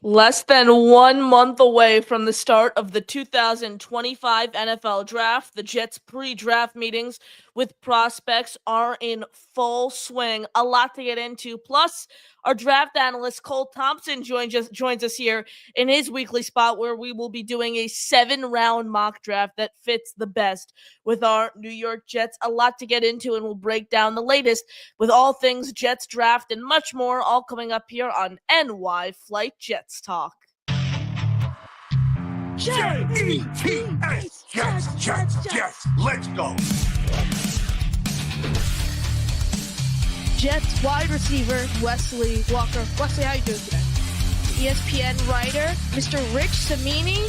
Less than 1 month away from the start of the 2025 NFL Draft, the Jets' pre-draft meetings with prospects are in full swing. A lot to get into. Plus, our draft analyst Cole Thompson joins us here in his weekly spot where we will be doing a 7-round mock draft that fits the best with our New York Jets. A lot to get into, and we'll break down the latest with all things Jets draft and much more, all coming up here on NY Flight Jets Talk. Jets, Jets, let's go. Jets wide receiver Wesley Walker. Wesley, how you doing today? ESPN writer Mr. Rich Cimini,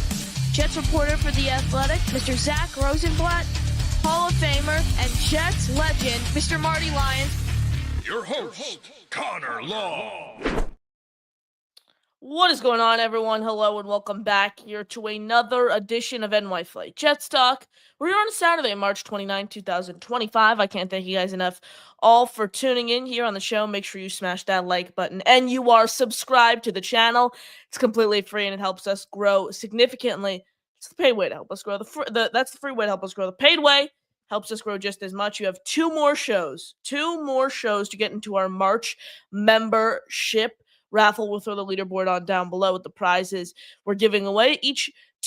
Jets reporter for The Athletic, Mr. Zach Rosenblatt, Hall of Famer and Jets legend Mr. Marty Lyons. Your host, Connor Law. What is going on, everyone? Hello and welcome back here to another edition of NY Flight Jets Talk. We're here on Saturday, March 29, 2025. I can't thank you guys enough all for tuning in here on the show. Make sure you smash that like button and you are subscribed to the channel. It's completely free and it helps us grow significantly. It's the paid way to help us grow. That's the free way to help us grow. The paid way helps us grow just as much. You have two more shows to get into our March membership raffle. We'll throw the leaderboard on down below with the prizes we're giving away.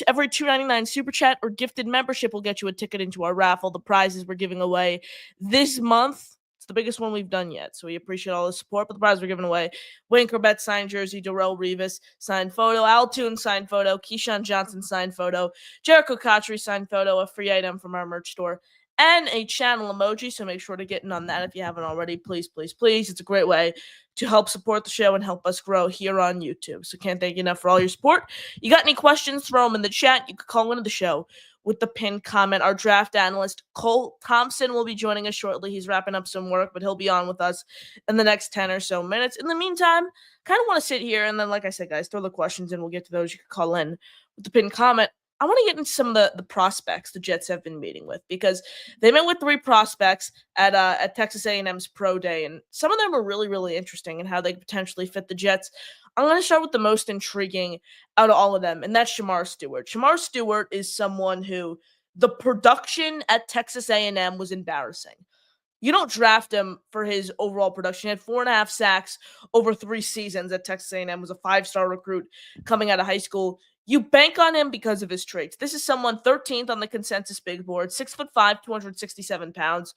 Every $2.99 super chat or gifted membership will get you a ticket into our raffle. The prizes we're giving away this month, it's the biggest one we've done yet, so we appreciate all the support. But the prize we're giving away: Wayne Corbett signed jersey, Darrelle Revis signed photo, Al Toon signed photo, Keyshawn Johnson signed photo, Jericho Cotchery signed photo, a free item from our merch store, and a channel emoji. So make sure to get in on that if you haven't already. Please, please, please. It's a great way to help support the show and help us grow here on YouTube. So can't thank you enough for all your support. You got any questions, throw them in the chat. You can call into the show with the pinned comment. Our draft analyst, Cole Thompson, will be joining us shortly. He's wrapping up some work, but he'll be on with us in the next 10 or so minutes. In the meantime, kind of want to sit here and then, like I said, guys, throw the questions and we'll get to those. You can call in with the pinned comment. I want to get into some of the prospects the Jets have been meeting with, because they met with 3 prospects at Texas A&M's Pro Day, and some of them are really, really interesting in how they potentially fit the Jets. I'm going to start with the most intriguing out of all of them, and that's Shemar Stewart. Shemar Stewart is someone who the production at Texas A&M was embarrassing. You don't draft him for his overall production. He had 4.5 sacks over 3 seasons at Texas A&M, was a 5-star recruit coming out of high school. You bank on him because of his traits. This is someone 13th on the consensus big board, 6'5", 267 pounds,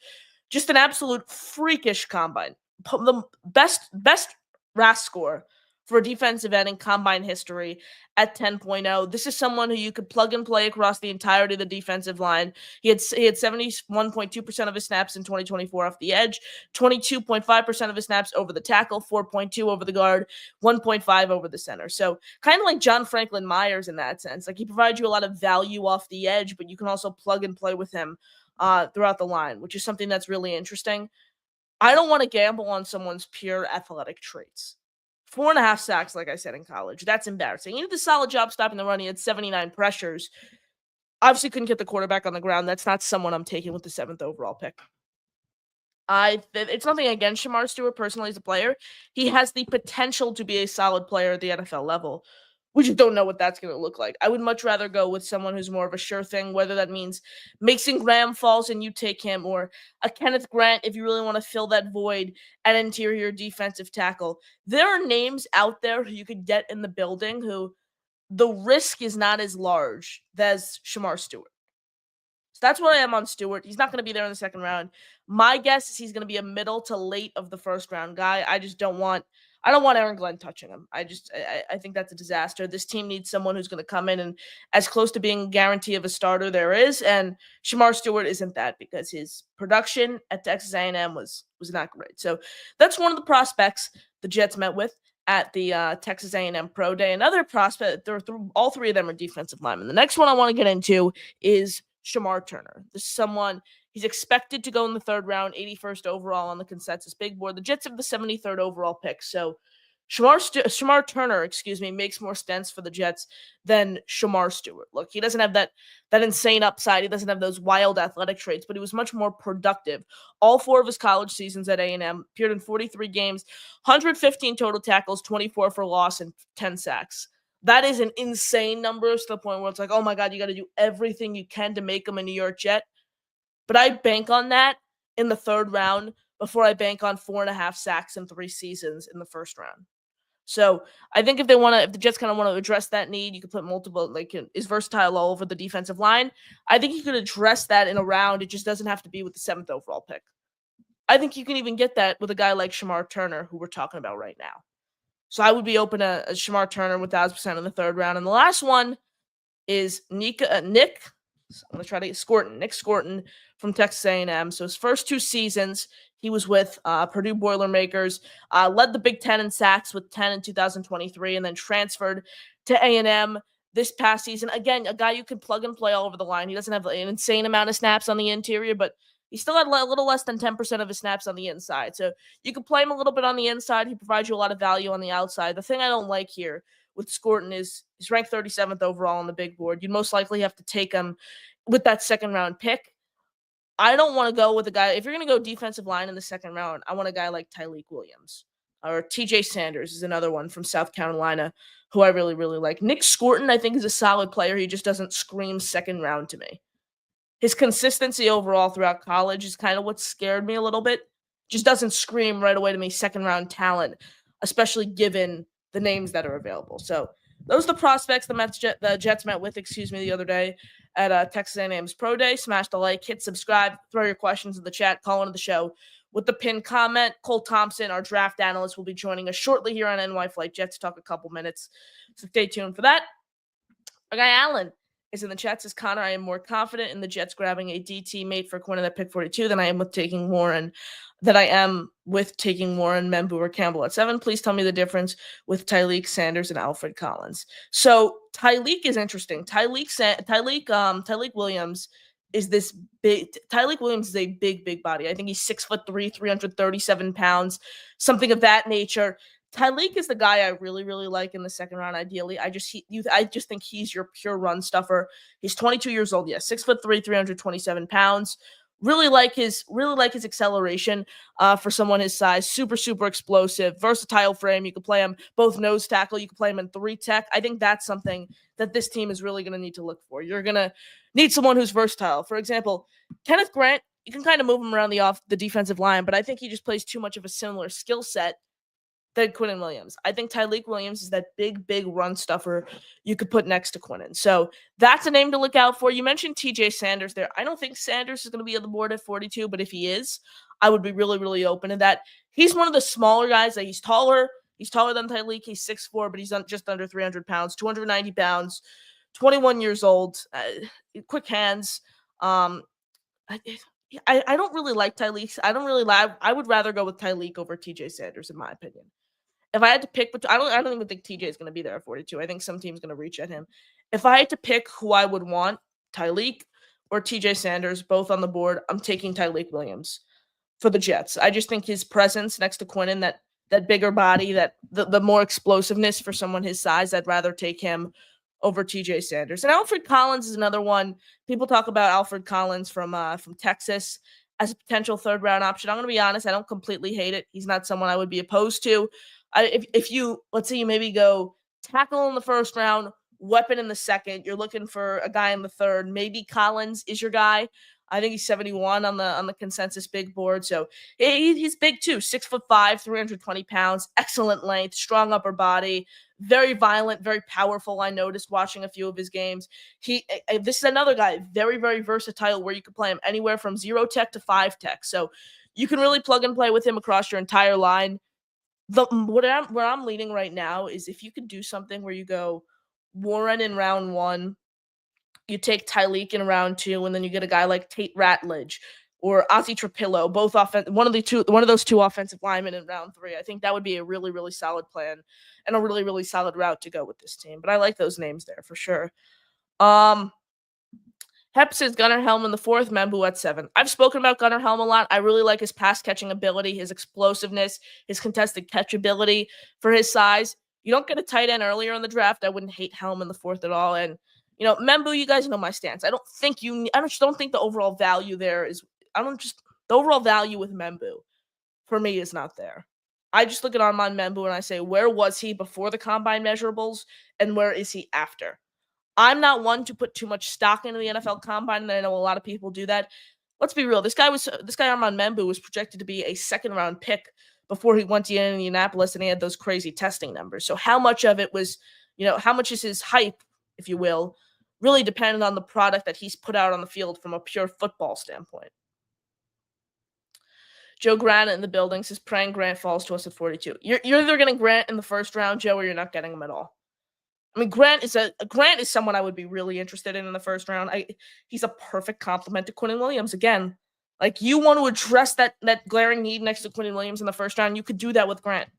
just an absolute freakish combine. The best RAS score for a defensive end in combine history at 10.0. This is someone who you could plug and play across the entirety of the defensive line. He had 71.2% of his snaps in 2024 off the edge, 22.5% of his snaps over the tackle, 4.2 over the guard, 1.5 over the center. So kind of like John Franklin Myers in that sense. Like, he provides you a lot of value off the edge, but you can also plug and play with him throughout the line, which is something that's really interesting. I don't want to gamble on someone's pure athletic traits. 4.5 sacks, like I said, in college. That's embarrassing. He did a solid job stopping the run. He had 79 pressures. Obviously couldn't get the quarterback on the ground. That's not someone I'm taking with the 7th overall pick. It's nothing against Shemar Stewart personally as a player. He has the potential to be a solid player at the NFL level. We just don't know what that's going to look like. I would much rather go with someone who's more of a sure thing, whether that means Mason Graham falls and you take him, or a Kenneth Grant if you really want to fill that void at interior defensive tackle. There are names out there who you could get in the building who the risk is not as large as Shemar Stewart. So that's where I am on Stewart. He's not going to be there in the 2nd round. My guess is he's going to be a middle to late of the 1st round guy. I don't want Aaron Glenn touching him. I think that's a disaster. This team needs someone who's going to come in and as close to being a guarantee of a starter there is, and Shemar Stewart isn't that, because his production at Texas A&M was not great. So that's one of the prospects the Jets met with at the Texas A&M Pro Day. Another prospect, all 3 of them are defensive linemen. The next one I want to get into is Shemar Turner. This is someone, he's expected to go in the 3rd round, 81st overall on the consensus big board. The Jets have the 73rd overall pick. So Shemar Turner, makes more sense for the Jets than Shemar Stewart. Look, he doesn't have that insane upside. He doesn't have those wild athletic traits, but he was much more productive. All 4 of his college seasons at A&M, appeared in 43 games, 115 total tackles, 24 for loss, and 10 sacks. That is an insane number to the point where it's like, oh my God, you got to do everything you can to make him a New York Jet. But I bank on that in the third round before I bank on 4.5 sacks in 3 seasons in the first round. So I think if the Jets kind of want to address that need, you could put multiple, like, is versatile all over the defensive line. I think you could address that in a round. It just doesn't have to be with the 7th overall pick. I think you can even get that with a guy like Shamar Turner, who we're talking about right now. So I would be open to a Shamar Turner 1,000% in the third round. And the last one is Nick. I'm gonna try to get Nick Scorton from Texas A&M. So his first 2 seasons, he was with Purdue Boilermakers, led the Big Ten in sacks with 10 in 2023, and then transferred to A&M this past season. Again, a guy you can plug and play all over the line. He doesn't have an insane amount of snaps on the interior, but he still had a little less than 10% of his snaps on the inside. So you can play him a little bit on the inside. He provides you a lot of value on the outside. The thing I don't like here with Scorton is he's ranked 37th overall on the big board. You'd most likely have to take him with that second round pick. I don't want to go with a guy. If you're going to go defensive line in the second round, I want a guy like Tyleik Williams or TJ Sanders is another one from South Carolina who I really, really like. Nick Scorton, I think, is a solid player. He just doesn't scream second round to me. His consistency overall throughout college is kind of what scared me a little bit. Just doesn't scream right away to me second round talent, especially given the names that are available. So those are the prospects the Jets met with, the other day at Texas A&M's Pro Day. Smash the like, hit subscribe, throw your questions in the chat, call into the show with the pinned comment. Cole Thompson, our draft analyst, will be joining us shortly here on NY Flight Jets to talk a couple minutes. So stay tuned for that. Our guy Allen is in the chat, says, Connor, I am more confident in the Jets grabbing a DT mate for Quinn at pick 42 than I am with taking Warren Membu or Campbell at 7. Please tell me the difference with Tyleik, Sanders, and Alfred Collins. So Tyleik is interesting. Tyleik Williams is this big. Tyleik Williams is a big body. I think he's 6'3", 337 pounds, something of that nature. Tyleik is the guy I really, really like in the second round. Ideally, I just think he's your pure run stuffer. He's 22 years old. Yes, 6'3", 327 pounds. Really like his acceleration for someone his size. Super explosive, versatile frame. You could play him both nose tackle. You could play him in 3 tech. I think that's something that this team is really going to need to look for. You're going to need someone who's versatile. For example, Kenneth Grant. You can kind of move him around the defensive line, but I think he just plays too much of a similar skill set than Quinnen Williams. I think Tyleik Williams is that big run stuffer you could put next to Quinnen. So that's a name to look out for. You mentioned TJ Sanders there. I don't think Sanders is going to be on the board at 42, but if he is, I would be really, really open to that. He's one of the smaller guys. He's taller. He's taller than Tyleik. He's 6'4", but he's just under 300 pounds, 290 pounds, 21 years old, quick hands. I don't really like Tyleik. I would rather go with Tyleik over TJ Sanders, in my opinion. If I had to pick, I don't even think TJ is going to be there at 42. I think some team's going to reach at him. If I had to pick who I would want, Tyleik or TJ Sanders, both on the board, I'm taking Tyleik Williams for the Jets. I just think his presence next to Quinnen, that bigger body, that the more explosiveness for someone his size, I'd rather take him over TJ Sanders. And Alfred Collins is another one. People talk about Alfred Collins from Texas as a potential third round option. I'm going to be honest, I don't completely hate it. He's not someone I would be opposed to. If you, let's say you maybe go tackle in the first round, weapon in the second, you're looking for a guy in the third, maybe Collins is your guy. I think he's 71 on the consensus big board. So he's big too, 6'5", 320 pounds, excellent length, strong upper body, very violent, very powerful. I noticed watching a few of his games. This is another guy, very versatile, where you can play him anywhere from 0 tech to 5 tech. So you can really plug and play with him across your entire line. Where I'm leaning right now is if you could do something where you go Warren in round 1, you take Tyleik in round 2, and then you get a guy like Tate Ratledge or Ozzie Trapillo, both one of those two offensive linemen in round 3. I think that would be a really solid plan and a really solid route to go with this team. But I like those names there for sure. Hep says Gunnar Helm in the 4th, Membu at 7. I've spoken about Gunnar Helm a lot. I really like his pass catching ability, his explosiveness, his contested catch ability for his size. You don't get a tight end earlier in the draft. I wouldn't hate Helm in the 4th at all. And Membu, you guys know my stance. I just don't think the overall value there is. The overall value with Membu for me is not there. I just look at Armand Membu and I say, where was he before the combine measurables and where is he after? I'm not one to put too much stock into the NFL combine, and I know a lot of people do that. Let's be real. This guy Armand Membu was projected to be a second round pick before he went to Indianapolis, and he had those crazy testing numbers. So how much of it was, how much is his hype, if you will, really dependent on the product that he's put out on the field from a pure football standpoint. Joe Grant in the building says praying Grant falls to us at 42. You're either getting Grant in the first round, Joe, or you're not getting him at all. I mean, Grant is someone I would be really interested in the first round. He's a perfect complement to Quinnen Williams. Again, like, you want to address that glaring need next to Quinnen Williams in the first round, you could do that with Grant.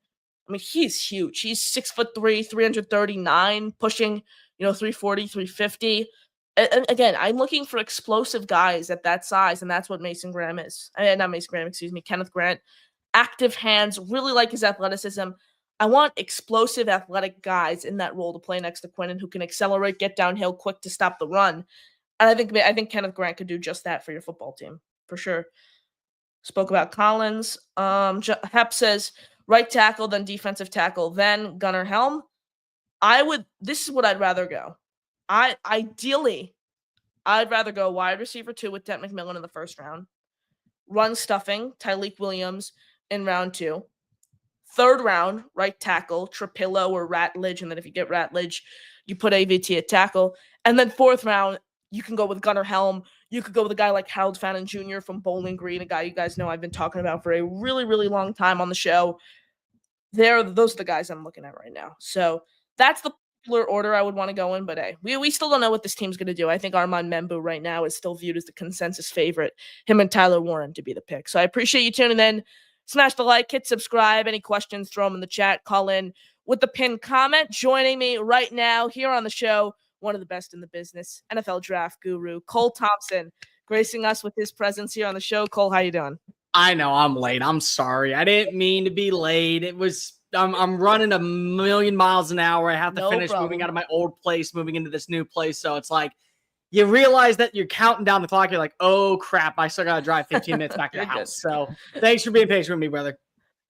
I mean, he's huge. He's 6'3", 339, pushing 340, 350. And again, I'm looking for explosive guys at that size, and that's what Mason Graham is. Not Mason Graham, excuse me, Kenneth Grant. Active hands, really like his athleticism. I want explosive athletic guys in that role to play next to Quinnen who can accelerate, get downhill quick to stop the run. And I think Kenneth Grant could do just that for your football team, for sure. Spoke about Collins. Hep says right tackle, then defensive tackle, then Gunnar Helm. This is what I'd rather go. Ideally, I'd rather go wide receiver 2 with Ted McMillan in the first round. Run stuffing, Tyleik Williams in round 2. Third round, right tackle, Trapillo or Ratledge. And then if you get Ratledge, you put AVT at tackle. And then fourth round, you can go with Gunnar Helm. You could go with a guy like Harold Fannin Jr. from Bowling Green, a guy you guys know I've been talking about for a really, really long time on the show. Those are the guys I'm looking at right now. So that's the order I would want to go in, but hey, we still don't know what this team's going to do. I think Armand Membu right now is still viewed as the consensus favorite, him and Tyler Warren to be the pick. So I appreciate you tuning in. Smash the like, hit subscribe. Any questions, throw them in the chat. Call in with the pinned comment. Joining me right now here on the show, one of the best in the business, NFL draft guru, Cole Thompson, gracing us with his presence here on the show. Cole, how you doing? I know I'm late. I'm sorry. I didn't mean to be late. I'm running a million miles an hour. I have to finish moving out of my old place, moving into this new place. So it's like, you realize that you're counting down the clock. You're like, oh crap, I still got to drive 15 minutes back to the house. So thanks for being patient with me, brother.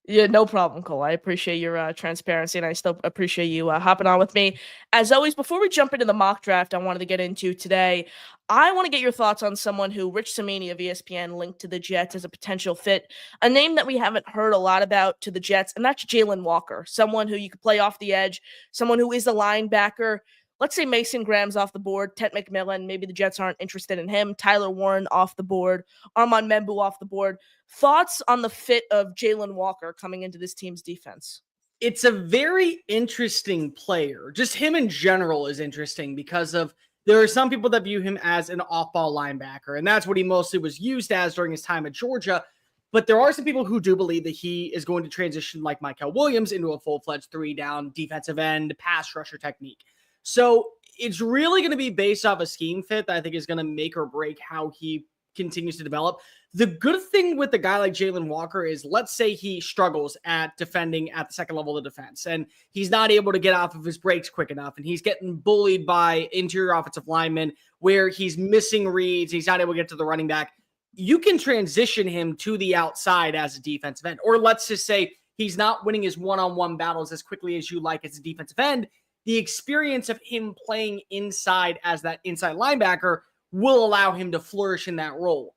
Yeah, no problem, Cole. I appreciate your transparency, and I still appreciate you hopping on with me. As always, before we jump into the mock draft I wanted to get into today, I want to get your thoughts on someone who Rich Cimini of ESPN linked to the Jets as a potential fit, a name that we haven't heard a lot about to the Jets, and that's Jalen Walker, someone who you could play off the edge, someone who is a linebacker. Let's say Mason Graham's off the board, Ted McMillan, maybe the Jets aren't interested in him, Tyler Warren off the board, Armand Membu off the board. Thoughts on the fit of Jalen Walker coming into this team's defense? It's a very interesting player. Just him in general is interesting because there are some people that view him as an off-ball linebacker, and that's what he mostly was used as during his time at Georgia. But there are some people who do believe that he is going to transition like Michael Williams into a full-fledged 3-down defensive end pass rusher technique. So it's really going to be based off a scheme fit that I think is going to make or break how he continues to develop. The good thing with a guy like Jalen Walker is, let's say he struggles at defending at the second level of defense and he's not able to get off of his breaks quick enough and he's getting bullied by interior offensive linemen where he's missing reads, he's not able to get to the running back. You can transition him to the outside as a defensive end. Or let's just say he's not winning his one-on-one battles as quickly as you like as a defensive end. The experience of him playing inside as that inside linebacker will allow him to flourish in that role.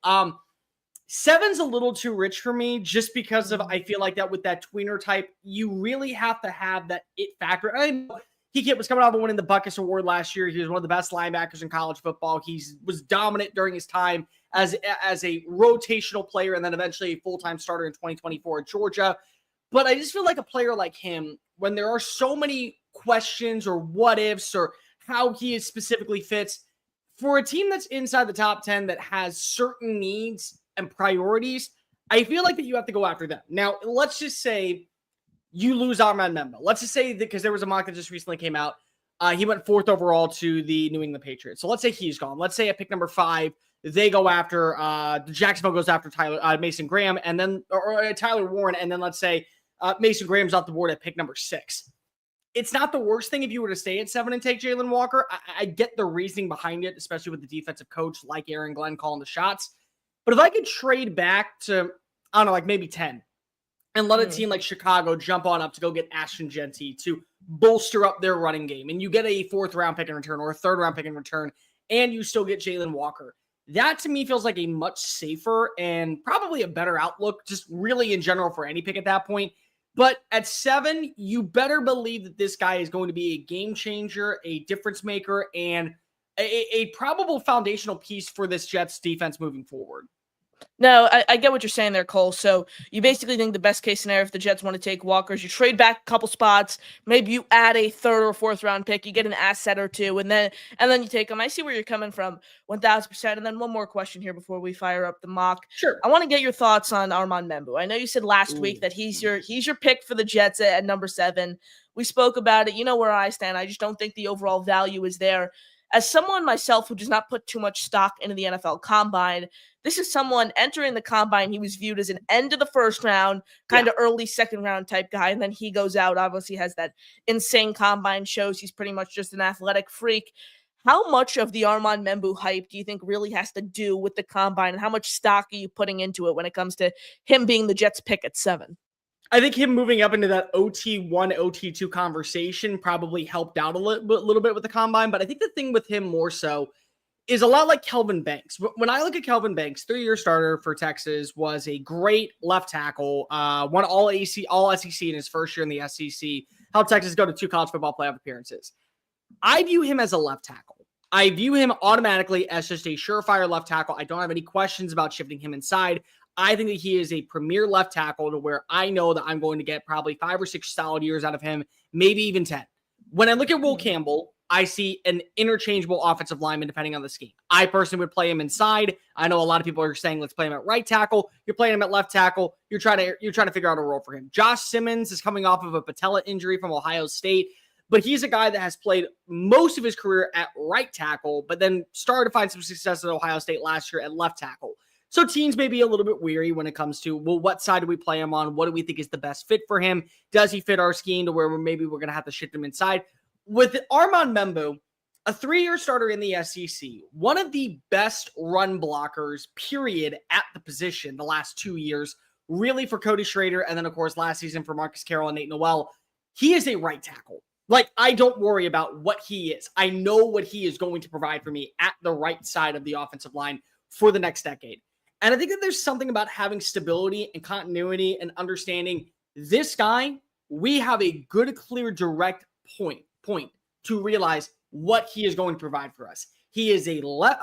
7's a little too rich for me just because of, I feel like that with that tweener type, you really have to have that it factor. He was coming out of winning the Buckus Award last year. He was one of the best linebackers in college football. He was dominant during his time as a rotational player and then eventually a full-time starter in 2024 at Georgia. But I just feel like a player like him, when there are so many questions or what ifs or how he is specifically fits, for a team that's inside the top 10 that has certain needs and priorities, I feel like that you have to go after them. Now, let's just say you lose Armand Membu. Let's just say that, because there was a mock that just recently came out, he went 4th overall to the New England Patriots. So let's say he's gone. Let's say at pick number 5, they go after, Jacksonville goes after Mason Graham, and then or Tyler Warren, and then let's say Mason Graham's off the board at pick number 6. It's not the worst thing if you were to stay at 7 and take Jalen Walker. I get the reasoning behind it, especially with the defensive coach like Aaron Glenn calling the shots. But if I could trade back to, I don't know, like maybe 10, and let a team like Chicago jump on up to go get Ashton Genty to bolster up their running game. And you get a 4th round pick in return or a 3rd round pick in return, and you still get Jalen Walker. That to me feels like a much safer and probably a better outlook, just really in general for any pick at that point. But at 7, you better believe that this guy is going to be a game changer, a difference maker, and a probable foundational piece for this Jets defense moving forward. No, I get what you're saying there, Cole. So you basically think the best case scenario if the Jets want to take Walker is you trade back a couple spots, maybe you add a 3rd or 4th round pick, you get an asset or two, and then you take them. I see where you're coming from, 1,000%. And then one more question here before we fire up the mock. Sure. I want to get your thoughts on Armand Membu. I know you said last week that he's your pick for the Jets at number 7. We spoke about it. You know where I stand. I just don't think the overall value is there. As someone myself who does not put too much stock into the NFL Combine, this is someone entering the Combine. He was viewed as an end of the 1st round, kind of early 2nd round type guy. And then he goes out, obviously has that insane Combine, shows he's pretty much just an athletic freak. How much of the Armand Membu hype do you think really has to do with the Combine? And how much stock are you putting into it when it comes to him being the Jets pick at 7? I think him moving up into that OT1, OT2 conversation probably helped out a little bit with the Combine. But I think the thing with him more so is a lot like Kelvin Banks. When I look at Kelvin Banks, 3-year starter for Texas, was a great left tackle, won all SEC in his first year in the SEC, helped Texas go to 2 college football playoff appearances. I view him as a left tackle. I view him automatically as just a surefire left tackle. I don't have any questions about shifting him inside. I think that he is a premier left tackle to where I know that I'm going to get probably 5 or 6 solid years out of him, maybe even 10. When I look at Will Campbell, I see an interchangeable offensive lineman depending on the scheme. I personally would play him inside. I know a lot of people are saying, let's play him at right tackle. You're playing him at left tackle. You're trying to figure out a role for him. Josh Simmons is coming off of a patella injury from Ohio State, but he's a guy that has played most of his career at right tackle, but then started to find some success at Ohio State last year at left tackle. So teams may be a little bit weary when it comes to, well, what side do we play him on? What do we think is the best fit for him? Does he fit our scheme to where maybe we're going to have to shift him inside? With Armand Membu, a 3-year starter in the SEC, one of the best run blockers, period, at the position the last 2 years, really for Cody Schrader, and then, of course, last season for Marcus Carroll and Nate Noel. He is a right tackle. Like, I don't worry about what he is. I know what he is going to provide for me at the right side of the offensive line for the next decade. And I think that there's something about having stability and continuity and understanding this guy, we have a good, clear, direct point to realize what he is going to provide for us. He is a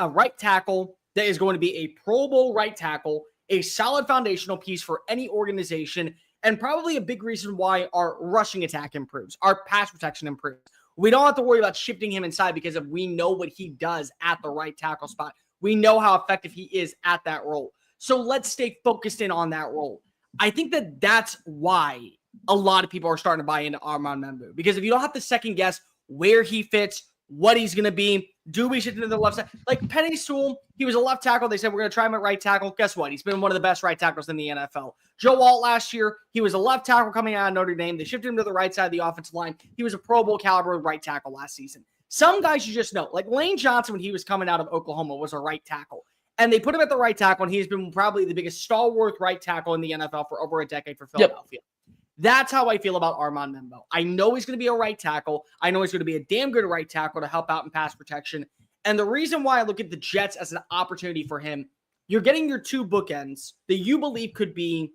right tackle that is going to be a Pro Bowl right tackle, a solid foundational piece for any organization, and probably a big reason why our rushing attack improves, our pass protection improves. We don't have to worry about shifting him inside because we know what he does at the right tackle spot. We know how effective he is at that role. So let's stay focused in on that role. I think that that's why a lot of people are starting to buy into Armand Membu, because if you don't have to second guess where he fits, what he's going to be, do we shift into the left side? Like Penny Sewell, he was a left tackle. They said, we're going to try him at right tackle. Guess what? He's been one of the best right tackles in the NFL. Joe Alt last year, he was a left tackle coming out of Notre Dame. They shifted him to the right side of the offensive line. He was a Pro Bowl caliber right tackle last season. Some guys you just know, like Lane Johnson when he was coming out of Oklahoma was a right tackle. And they put him at the right tackle, and he's been probably the biggest stalwart right tackle in the NFL for over a decade for Philadelphia. Yep. That's how I feel about Armand Membu. I know he's going to be a right tackle. I know he's going to be a damn good right tackle to help out in pass protection. And the reason why I look at the Jets as an opportunity for him, you're getting your 2 bookends that you believe could be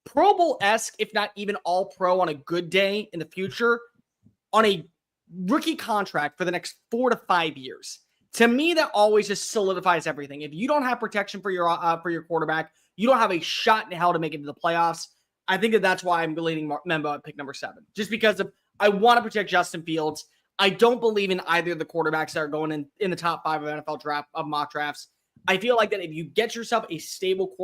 Pro Bowl-esque, if not even all pro on a good day in the future, on a rookie contract for the next 4 to 5 years. To me, that always just solidifies everything. If you don't have protection for your quarterback, you don't have a shot in hell to make it to the playoffs. I think that's why I'm leaning Membu at pick number 7. Just because I want to protect Justin Fields. I don't believe in either of the quarterbacks that are going in the top 5 of NFL mock drafts. I feel like that if you get yourself a stable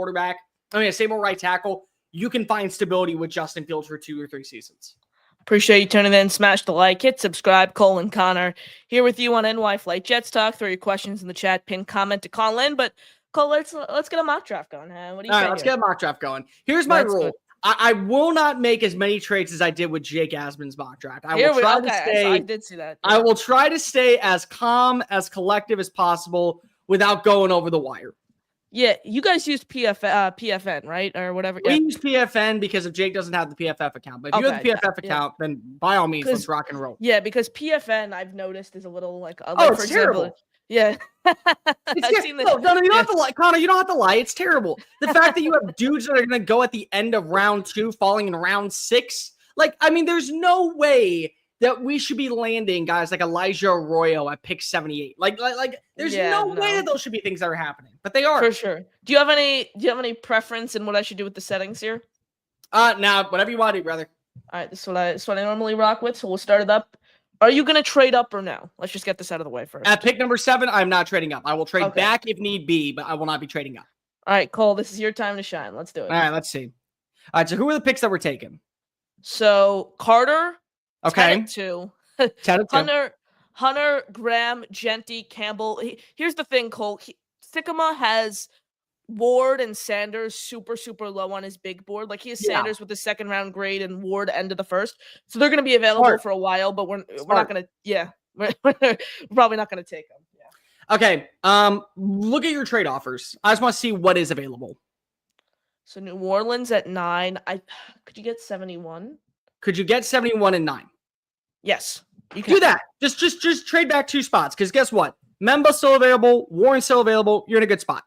a stable right tackle, you can find stability with Justin Fields for 2 or 3 seasons. Appreciate you tuning in. Smash the like, hit subscribe. Cole and Connor here with you on NY Flight Jets Talk. Throw your questions in the chat, pin comment to call in. But Cole, let's get a mock draft going. What do you think? Let's get a mock draft going. Here's my rule. I will not make as many trades as I did with Jake Asman's mock draft. I did see that. Yeah. I will try to stay as calm, as collective as possible without going over the wire. Yeah, you guys use PFN, right? Or whatever. We Yeah. use PFN because if Jake doesn't have the PFF account, but if you have the Okay. PFF Yeah. account, then by all means, let's 'Cause rock and roll. yeah, because PFN I've noticed is a little like Oh, for it's example. terrible. Yeah. It's I've seen the no, you don't yeah. have to lie, Connor. You don't have to lie. It's terrible. The fact that you have dudes that are going to go at the end of round 2, falling in round 6. Like, I mean, there's no way that we should be landing guys like Elijah Arroyo at pick 78. Like, there's Yeah, no way no. that those should be things that are happening, but they are. For sure. Do you have any preference in what I should do with the settings here? Now, whatever you want to do, brother. All right, this is what I normally rock with, so we'll start it up. Are you gonna trade up or no? Let's just get this out of the way first. At pick number 7, I'm not trading up. I will trade Okay. back if need be, but I will not be trading up. All right, Cole, this is your time to shine. Let's do it. All right, let's see. All right, so who are the picks that we're taking? So Carter, Okay. 10 at 2. 10 at 2. Hunter, Graham, Genty, Campbell. Here's the thing, Cole. Sycamore has Ward and Sanders super low on his big board. Like he has Yeah. Sanders with the second round grade and Ward end of the first. So they're going to be available for a while, but we're not going to. Yeah, we're probably not going to take them. Yeah. Okay. Look at your trade offers. I just want to see what is available. So New Orleans at 9. Could you get 71? Could you get 71 and 9? Yes, you can Do that. Just trade back 2 spots. Because guess what? Memba's still available. Warren's still available. You're in a good spot.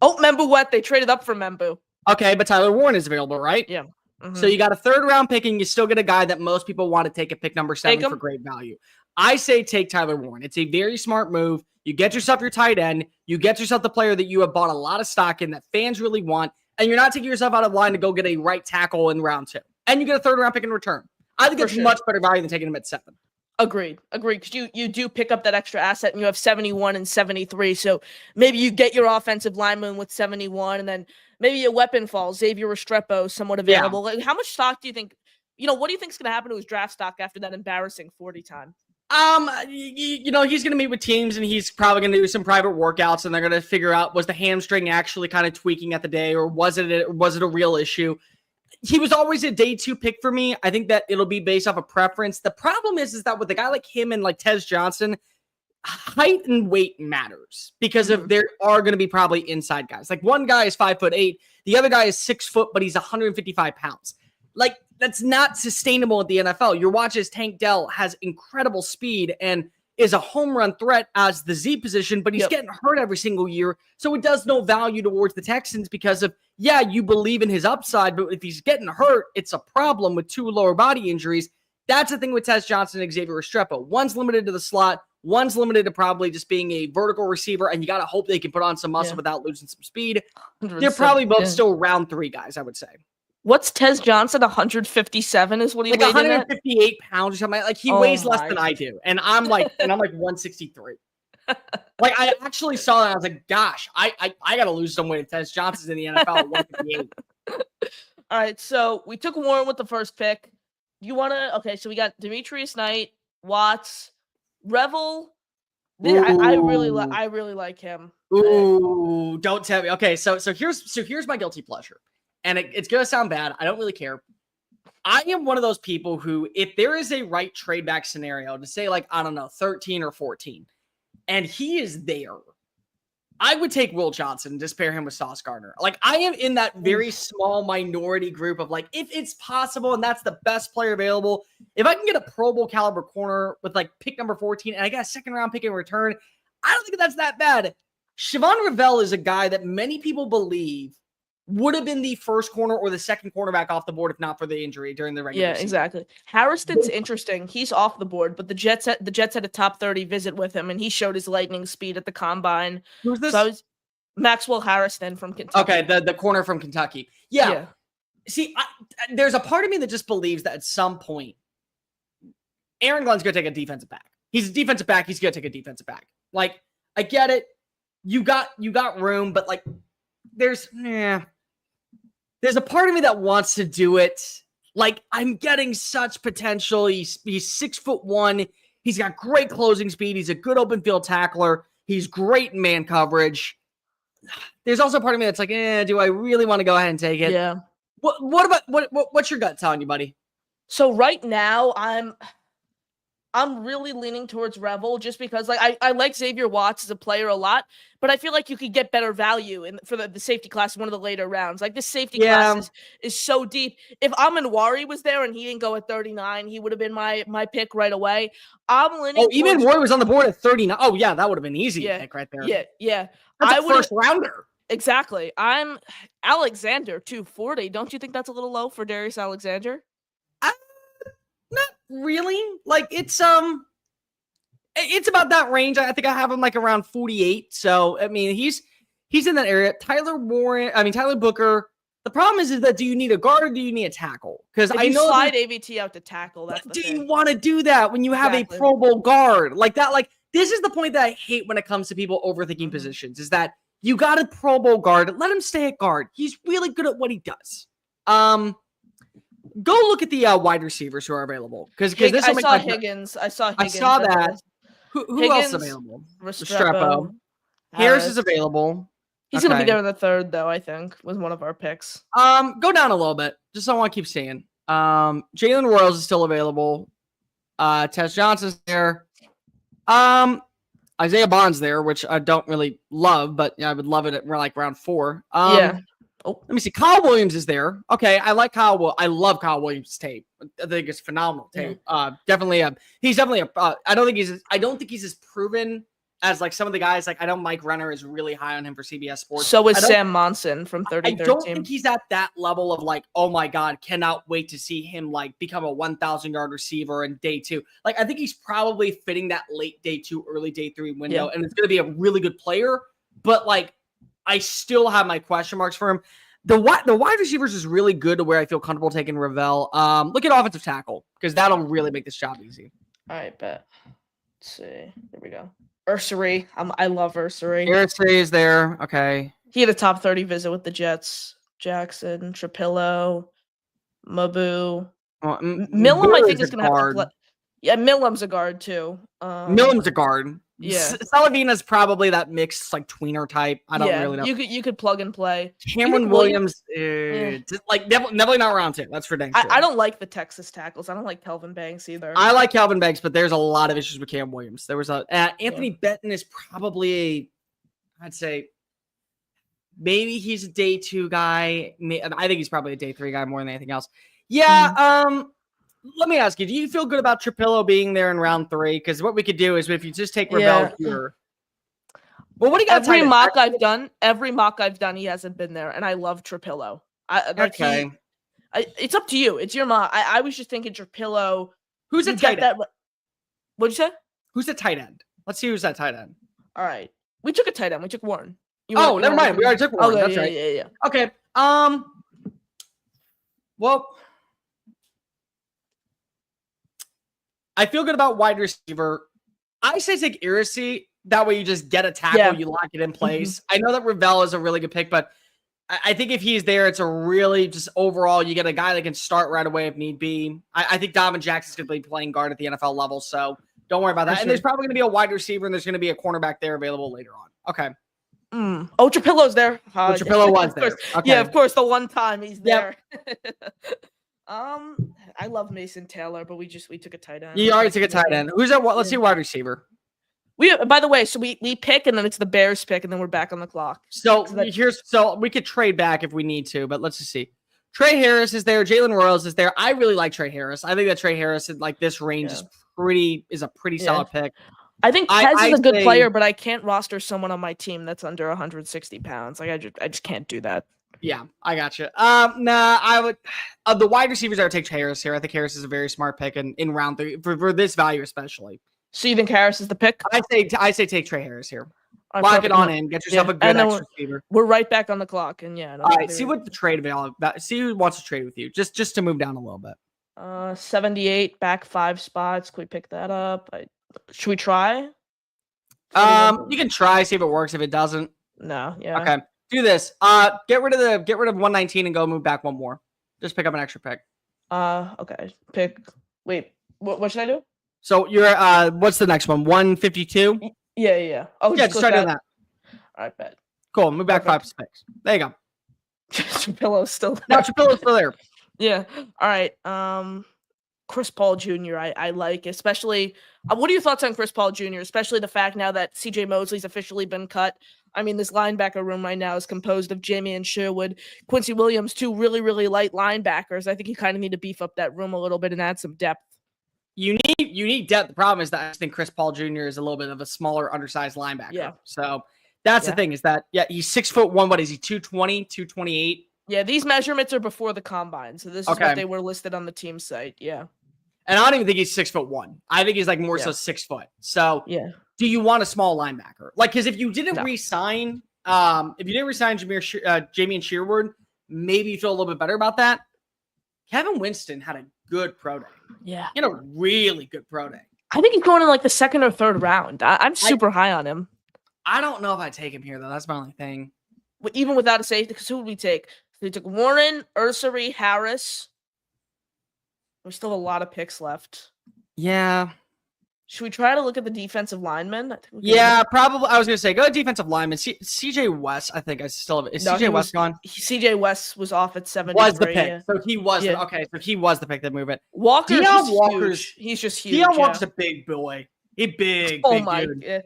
Oh, Membu what? They traded up for Membu. Okay, but Tyler Warren is available, right? Yeah. Mm-hmm. So you got a 3rd round pick, and you still get a guy that most people want to take at pick number 7 for great value. I say take Tyler Warren. It's a very smart move. You get yourself your tight end. You get yourself the player that you have bought a lot of stock in that fans really want, and you're not taking yourself out of line to go get a right tackle in round 2. And you get a 3rd round pick in return. I think it's much better value than taking him at 7. Agreed. Because you do pick up that extra asset and you have 71 and 73. So maybe you get your offensive lineman with 71 and then maybe a weapon falls. Xavier Restrepo somewhat available. Like, how much stock do you think, what do you think is going to happen to his draft stock after that embarrassing 40 time? He's going to meet with teams and he's probably going to do some private workouts and they're going to figure out, was the hamstring actually kind of tweaking at the day or was it a real issue? He was always a day 2 pick for me. I think that it'll be based off of preference. The problem is that with a guy like him and like Tez Johnson, height and weight matters because of there are going to be probably inside guys. Like one guy is 5'8", the other guy is 6 foot, but he's 155 pounds. Like that's not sustainable at the NFL. Your watch as Tank Dell has incredible speed and is a home run threat as the Z position, but he's getting hurt every single year. So it does no value towards the Texans because of, you believe in his upside, but if he's getting hurt, it's a problem with 2 lower body injuries. That's the thing with Tez Johnson and Xavier Restrepo. One's limited to the slot. One's limited to probably just being a vertical receiver, and you got to hope they can put on some muscle without losing some speed. They're probably both still round 3 guys, I would say. What's Tez Johnson? 157 is what he like weighed 158 pounds or something. Like he weighs less than I do, and I'm like 163. Like I actually saw that. I was like, gosh, I got to lose some weight if Tez Johnson's in the NFL at 158. All right, so we took Warren with the first pick. Do you want to? Okay, so we got Demetrius Knight, Watts, Revel. I really like him. Ooh, don't tell me. Okay, so here's my guilty pleasure. And it's going to sound bad. I don't really care. I am one of those people who, if there is a right trade back scenario to say, like, I don't know, 13 or 14, and he is there, I would take Will Johnson and just pair him with Sauce Gardner. Like, I am in that very small minority group of, like, if it's possible and that's the best player available, if I can get a Pro Bowl caliber corner with, like, pick number 14 and I got a 2nd round pick in return, I don't think that's that bad. Siobhan Revell is a guy that many people believe would have been the first corner or the second cornerback off the board if not for the injury during the regular season. Exactly. Harrison's interesting. He's off the board, but the Jets had a top 30 visit with him, and he showed his lightning speed at the combine. Who's this? So Maxwell Harrison from Kentucky. Okay, the corner from Kentucky. Yeah. See, there's a part of me that just believes that at some point, Aaron Glenn's going to take a defensive back. He's a defensive back. He's going to take a defensive back. Like, I get it. You got room, but like, there's a part of me that wants to do it. Like, I'm getting such potential. He's 6'1". He's got great closing speed. He's a good open field tackler. He's great in man coverage. There's also a part of me that's like, do I really want to go ahead and take it? Yeah. What's your gut telling you, buddy? So right now, I'm I'm really leaning towards Revel just because like I like Xavier Watts as a player a lot, but I feel like you could get better value for the safety class in one of the later rounds. Like this safety class is so deep. If Amanwari was there and he didn't go at 39, he would have been my pick right away. I'm leaning even towards Ward was on the board at 39. Oh, yeah, that would have been easy pick right there. Yeah. That's a first rounder. Exactly. I'm Alexander 240. Don't you think that's a little low for Darius Alexander? Not really. Like it's about that range. I think I have him like around 48. So I mean, he's in that area. Tyler Booker. The problem is that do you need a guard or do you need a tackle? Because I know slide AVT out to tackle. That's do you want to do that when you have a Pro Bowl guard like that? Like this is the point that I hate when it comes to people overthinking positions. Is that you got a Pro Bowl guard? Let him stay at guard. He's really good at what he does. Go look at the wide receivers who are available because I saw Higgins. I saw that. Who else is available? Restrepo. Harris is available. He's gonna be there in the third, though. I think was one of our picks. Go down a little bit. Just don't want to keep seeing. Jalen Royals is still available. Tess Johnson's there. Isaiah Bond's there, which I don't really love, but I would love it at like round 4. Let me see. Kyle Williams is there. Okay, I like Kyle. I love Kyle Williams' tape. I think it's phenomenal tape. Definitely. He's definitely a. I don't think he's as proven as like some of the guys. Like I know Mike Renner is really high on him for CBS Sports. So is Sam Monson from 33rd I don't think he's at that level of like, oh my god, cannot wait to see him like become a 1,000-yard receiver in day 2. Like I think he's probably fitting that late day 2, early day 3 window, and it's going to be a really good player. But like. I still have my question marks for him. The wide receivers is really good to where I feel comfortable taking Ravel. Look at offensive tackle because that'll really make this job easy. All right, bet. Let's see. Here we go. Ursary. I love Ursary. Ursary is there. Okay. He had a top 30 visit with the Jets. Jackson, Trapillo, Mabu. Milam, I think, is going to have to play. Yeah, Milam's a guard, too. Milam's a guard. Yeah, Salavina's probably that mixed like tweener type. I don't really know. You could plug and play. Cameron Williams, like definitely not round 2. That's for dang sure. I don't like the Texas tackles. I don't like Kelvin Banks either. I like Kelvin Banks, but there's a lot of issues with Cam Williams. There was Anthony Benton is probably I'd say maybe he's a day 2 guy. I think he's probably a day 3 guy more than anything else. Yeah. Let me ask you, do you feel good about Trapillo being there in round 3? Because what we could do is if you just take Ravel here. Well, what do you got? Every mock I've done, he hasn't been there, and I love Trapillo. It's up to you. It's your mock. I was just thinking Trapillo. Who's the tight end? What'd you say? Who's the tight end? Let's see who's that tight end. All right. We took a tight end. We took Warren. Never mind. We already took Warren. That's right. Yeah. Okay. Well, I feel good about wide receiver. I say take Iracy. That way you just get a tackle, you lock it in place. I know that Ravel is a really good pick, but I think if he's there, it's a really just overall, you get a guy that can start right away if need be. I think Donovan Jackson's going to be playing guard at the NFL level, so don't worry about that. And there's probably going to be a wide receiver, and there's going to be a cornerback there available later on. Okay. Oh, Trapillo's there. Trapillo was there. Okay. Yeah, of course, the one time he's there. I love Mason Taylor, but we took a tight end. You already took a tight end. Who's that? Let's see wide receiver. By the way, so we pick and then it's the Bears pick and then we're back on the clock. So we could trade back if we need to, but let's just see. Trey Harris is there. Jalen Royals is there. I really like Trey Harris. I think that Trey Harris in like this range is a pretty solid pick. I think Tez is a good player, but I can't roster someone on my team that's under 160 pounds. Like I just can't do that. Yeah, I got you. I would. The wide receivers, I would take Harris here. I think Harris is a very smart pick in round 3 for this value especially. So you think Harris is the pick? I say take Trey Harris here. Lock it on in. Get yourself a good extra receiver. We're right back on the clock, and all right. See what the trade available. See who wants to trade with you. Just to move down a little bit. 78 back 5 spots. Can we pick that up? Should we try? You can try, see if it works. If it doesn't, no. Yeah. Okay. Do this. Get rid of 119 and go move back one more. Just pick up an extra pick. Okay. Wait. What should I do? So you're what's the next one? 152? Yeah. Oh yeah, just try doing that. All right, bet. Cool. Move back 5 picks. There you go. Trapillo's still there. No, Trapillo's still there. Yeah. All right. Chris Paul Jr. I like, especially. What are your thoughts on Chris Paul Jr., especially the fact now that C.J. Mosley's officially been cut? I mean, this linebacker room right now is composed of Jamie and Sherwood, Quincy Williams, two really, really light linebackers. I think you kind of need to beef up that room a little bit and add some depth. You need depth. The problem is that I think Chris Paul Jr. is a little bit of a smaller, undersized linebacker. Yeah. So that's the thing is that, he's 6'1". What is he, 220, 228? Yeah, these measurements are before the combine. So this is what they were listed on the team site. Yeah. And I don't even think he's 6'1". I think he's like more so 6 foot. So do you want a small linebacker? Like, because if you didn't re-sign, Jamie and Sherwood, maybe you feel a little bit better about that. Kevin Winston had a good pro day. Yeah. He had a really good pro day. I think he's going in like the second or third round. I'm super high on him. I don't know if I take him here, though. That's my only thing. Even without a safety, because who would we take? We took Warren, Ursary, Harris. We still have a lot of picks left. Yeah. Should we try to look at the defensive linemen? Probably. I was going to say, go to defensive lineman. CJ West, I think I still have. Is CJ West gone? CJ West was off at 73. Was the pick. Yeah. So he was. Okay, so he was the pick that moved it. Walker's he's just huge. Deion Walker's a big boy. He's big. Oh, big my. Dude.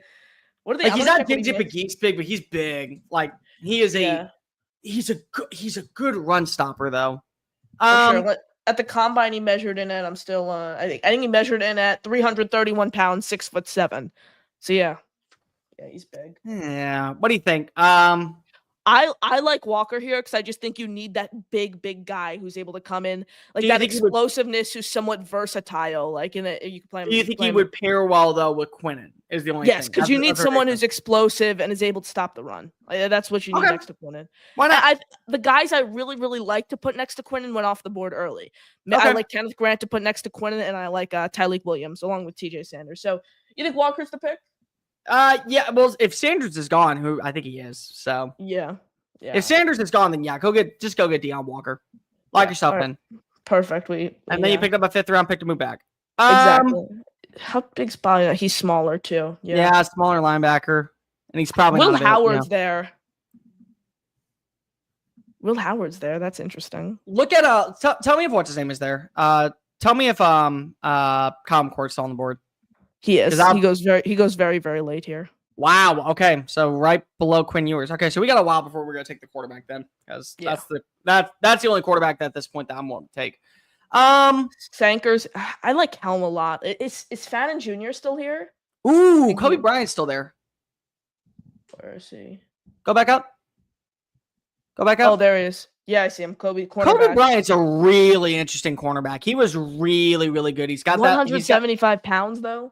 What are they? Like, he's not Dingy McGee's big, but he's big. Like, he is he's a good run stopper, though. Sure. At the combine, he measured in at. I'm still. I think he measured in at 331 pounds, 6'7". So yeah, he's big. Yeah. What do you think? I like Walker here because I just think you need that big guy who's able to come in like that explosiveness, who's somewhat versatile. Like you can play him. Do you think he would pair well though with Quinnen? Is the only thing. Yes, because you need someone who's explosive and is able to stop the run. That's what you need next to Quinnen. Why not? The guys I really like to put next to Quinnen went off the board early. I like Kenneth Grant to put next to Quinnen, and I like Tyleek Williams along with T.J. Sanders. So you think Walker's the pick? Yeah. Well, if Sanders is gone, who I think he is, so yeah. If Sanders is gone, then go get Deion Walker. Lock yourself in. Perfect. And then you picked up a 5th round pick to move back. Exactly. How big's body? He's smaller too. Yeah, smaller linebacker, and he's probably Will Howard's there. Will Howard's there. That's interesting. Look at tell me if what's his name is there. Tell me if Colin Court's on the board. He is. He goes very very late here. Wow. Okay. So right below Quinn Ewers. Okay. So we got a while before we're going to take the quarterback then, because that's the only quarterback that at this point that I'm willing to take. Sankers. I like Helm a lot. Is Fannin Jr. still here? Ooh, Kobe Bryant's still there. Where is he? Go back up. Oh, there he is. Yeah, I see him. Kobe Bryant's a really interesting cornerback. He was really, really good. He's got 175 pounds though.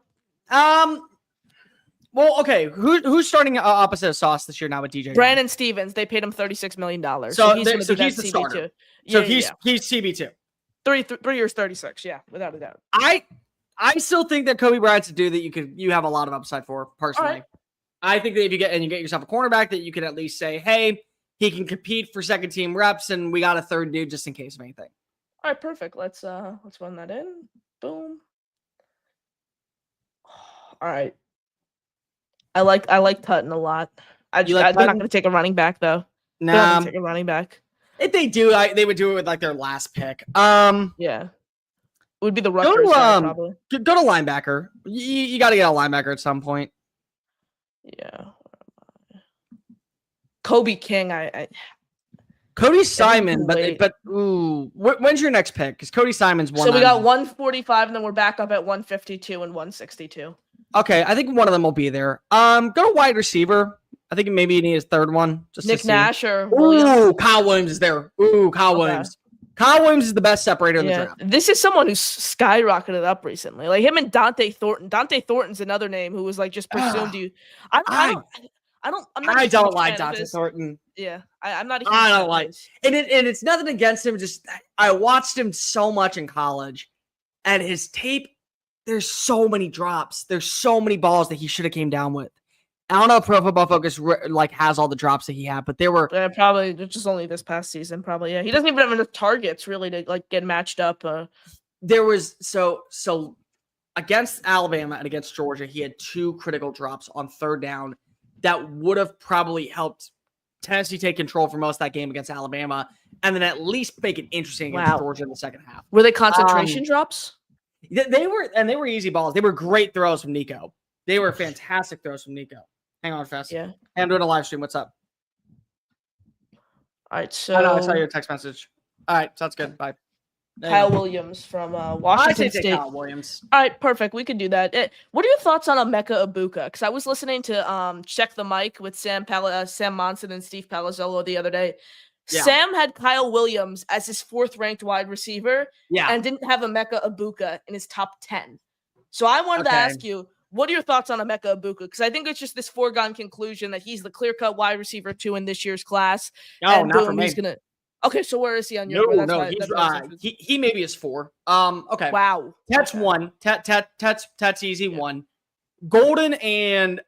Well, okay. Who's starting opposite of Sauce this year now with DJ? Brandon Stevens. They paid him $36 million. So he's the starter. So he's CB2. 3 years, 36. Yeah, without a doubt. I still think that Kobe Bryant's a dude that you have a lot of upside for personally. Right. I think that if you get yourself a cornerback that you can at least say, hey, he can compete for second team reps, and we got a third dude just in case of anything. All right, perfect. Let's run that in. Boom. All right. I like Tutton a lot. They're not going to take a running back though. No, they're not going to take a running back. If they do, they would do it with like their last pick. Yeah, it would be the Rutgers guy, probably. Go to linebacker. You got to get a linebacker at some point. Yeah. Kobe King. Cody Simon, but when's your next pick? Because Cody Simon's one. So we got 145, and then we're back up at 152 and 162. Okay, I think one of them will be there. Go to wide receiver. I think maybe you need his third one. Just Nick Nash or Williams. Ooh, Kyle Williams is there. Ooh, Kyle Williams. Kyle Williams is the best separator in the draft. This is someone who's skyrocketed up recently. Like him and Dante Thornton. Dante Thornton's another name who was like just presumed you. I don't like Dante Thornton. Yeah, I'm not. I don't like, and it's nothing against him. Just I watched him so much in college, and his tape. There's so many drops. There's so many balls that he should have came down with. I don't know if Pro Football Focus has all the drops that he had, but there were probably just only this past season. Probably, yeah. He doesn't even have enough targets really to get matched up. There was so against Alabama and against Georgia, he had 2 critical drops on third down that would have probably helped Tennessee take control for most of that game against Alabama, and then at least make it interesting against Georgia in the second half. Were they concentration drops? They were easy balls. They were great throws from Nico. They were fantastic throws from Nico. Hang on, fast. Yeah. Hey, I'm doing a live stream. What's up? All right, so I know I saw your text message. All right, sounds good. Bye. There you Kyle go. Williams from I Washington say State. Kyle Williams. All right, perfect. We can do that. What are your thoughts on Emeka Ibuka? Because I was listening to Check the Mic with Sam Monson and Steve Palazzolo the other day. Yeah. Sam had Kyle Williams as his 4th-ranked wide receiver Yeah. and didn't have Emeka Ibuka in his top 10. So I wanted to ask you, what are your thoughts on Emeka Ibuka? Because I think it's just this foregone conclusion that he's the clear-cut wide receiver 2 in this year's class. No, and not boom, for me. he's gonna. Okay, so where is he on your? No, he maybe is 4. Okay. Wow. That's okay. 1. That's easy. Yeah. 1. Golden and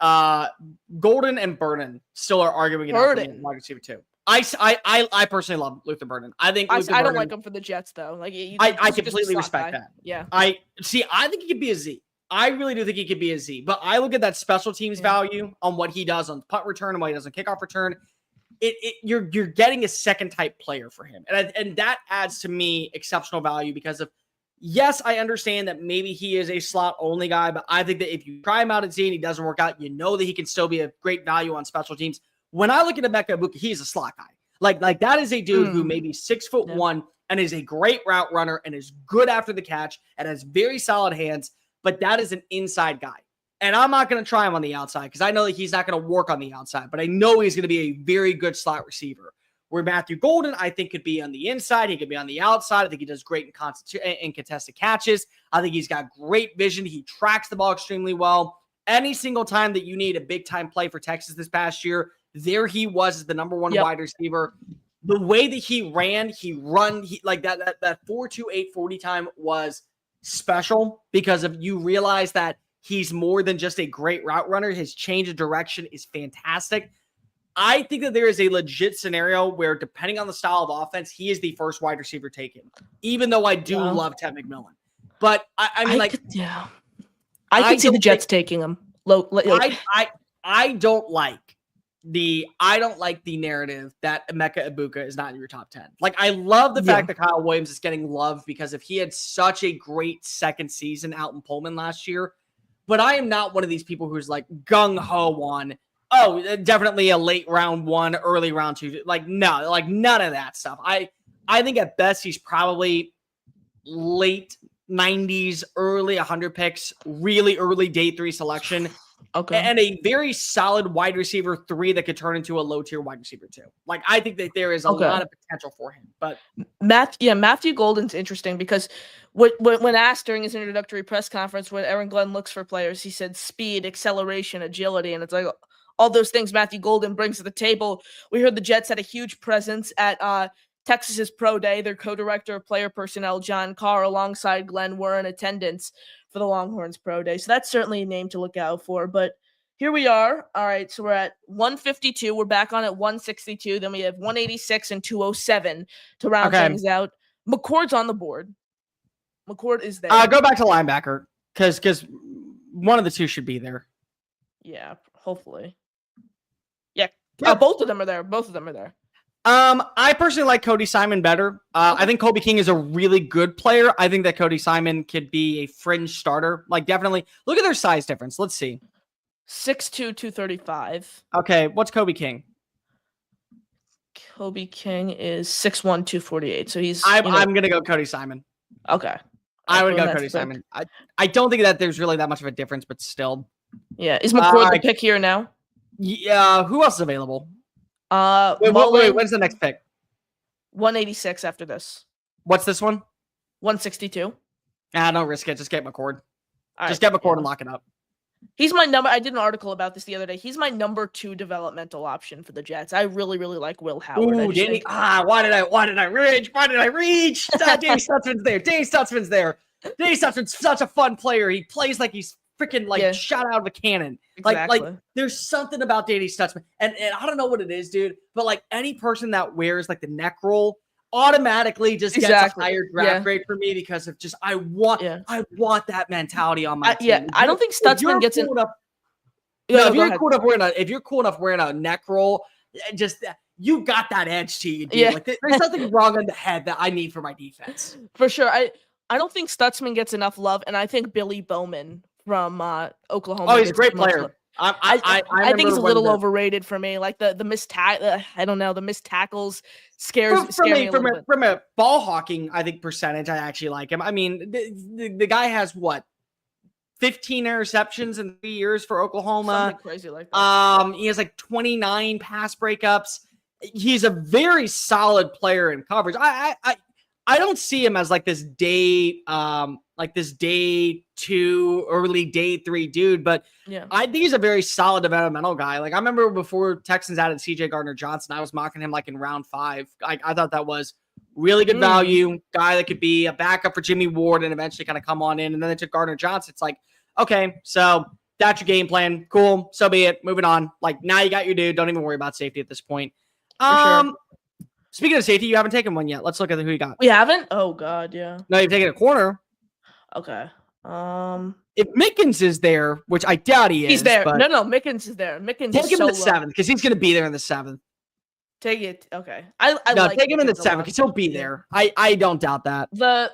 Burden still are arguing it out for me, wide receiver 2. I personally love Luther Burden. I think I don't like him for the Jets though. Like I completely respect that. Yeah. I think he could be a Z. I really do think he could be a Z. But I look at that special teams value on what he does on punt return and what he does on kickoff return. You're getting a second type player for him. And that adds to me exceptional value because of, yes, I understand that maybe he is a slot only guy, but I think that if you try him out at Z and he doesn't work out, you know that he can still be a great value on special teams. When I look at Emeka Ibuka, he's a slot guy. Like that is a dude who may be 6'1" and is a great route runner and is good after the catch and has very solid hands, but that is an inside guy. And I'm not going to try him on the outside because I know that he's not going to work on the outside, but I know he's going to be a very good slot receiver. Where Matthew Golden, I think, could be on the inside. He could be on the outside. I think he does great in contested catches. I think he's got great vision. He tracks the ball extremely well. Any single time that you need a big-time play for Texas this past year, there he was as the number 1 wide receiver. The way that he ran, like that 4.28 40 time was special because of you realize that he's more than just a great route runner. His change of direction is fantastic. I think that there is a legit scenario where, depending on the style of offense, he is the first wide receiver taken, even though I do love Ted McMillan. But I mean, I could see the Jets taking him. I don't like the narrative that Emeka Ibuka is not in your top 10. Like, I love the fact that Kyle Williams is getting loved because he had such a great second season out in Pullman last year. But I am not one of these people who's like gung-ho on, definitely a late round 1, early round 2. Like, no, like none of that stuff. I think at best he's probably late 90s, early 100 picks, really early day 3 selection. Okay. And a very solid wide receiver 3 that could turn into a low tier wide receiver 2. Like, I think that there is a lot of potential for him. But Matthew Golden's interesting because when asked during his introductory press conference what Aaron Glenn looks for players, he said speed, acceleration, agility, and it's like all those things Matthew Golden brings to the table. We heard the Jets had a huge presence at Texas's Pro Day. Their co-director of player personnel, John Carr, alongside Glenn, were in attendance for the Longhorns Pro Day. So that's certainly a name to look out for. But here we are. All right, so we're at 152. We're back on at 162. Then we have 186 and 207 to round things out. McCord's on the board. McCord is there. Go back to linebacker because one of the two should be there. Yeah, hopefully. Yeah, both of them are there. I personally like Cody Simon better. I think Kobe King is a really good player. I think that Cody Simon could be a fringe starter. Like, definitely. Look at their size difference. Let's see. 6'2", 235. Okay, what's Kobe King? Kobe King is 6'1", 248. So he's. I'm gonna go Cody Simon. Okay. I would go Cody Simon. I don't think that there's really that much of a difference, but still. Yeah, is McCord the pick here now? Yeah. Who else is available? Wait, when's the next pick? 186 after this. What's this one? 162. Don't risk it. Just get McCord. Just get McCord and lock it up. He's my number. I did an article about this the other day. He's my number 2 developmental option for the Jets. I really, really like Will Howard. Ooh, Danny. Why did I reach? Danny Stutzman's there. Danny Stutzman's such a fun player. He plays like he's freaking shot out of a cannon. Exactly. Like there's something about Danny Stutzman. And I don't know what it is, dude, but like any person that wears like the neck roll automatically just gets a higher draft grade for me because of just I want that mentality on my team. Yeah, I don't think Stutzman gets cool in. If you're cool enough wearing a neck roll, just you got that edge to you, dude. Yeah. Like there's nothing wrong on the head that I need for my defense. For sure. I don't think Stutzman gets enough love, and I think Billy Bowman from Oklahoma. Oh, he's a gets great the most player. love. I I think he's a remember when little overrated for me. Like the missed I don't know, the missed tackles scare me a little bit. from a ball hawking, I think percentage, I actually like him. I mean, the guy has what, 15 interceptions in 3 years for Oklahoma. Something crazy like that. He has like 29 pass breakups. He's a very solid player in coverage. I don't see him as like this day 2, early day 3 dude, but Yeah. I think he's a very solid developmental guy. Like I remember before Texans added CJ Gardner-Johnson, I was mocking him like in round 5. I thought that was really good value, guy that could be a backup for Jimmy Ward and eventually kind of come on in. And then they took Gardner-Johnson. It's like, okay, so that's your game plan. Cool. So be it. Moving on. Like now you got your dude. Don't even worry about safety at this point. Sure. Speaking of safety, you haven't taken one yet. Let's look at who you got. We haven't? Oh God, yeah. No, you've taken a corner. Okay. If Mickens is there, which I doubt he is, he's there. but No, Mickens is there. Mickens take is him so in the 7th because he's going to be there in the 7th. Take it. Okay. I No, like take him in the Mickens a 7th lot. because he'll be there. I don't doubt that.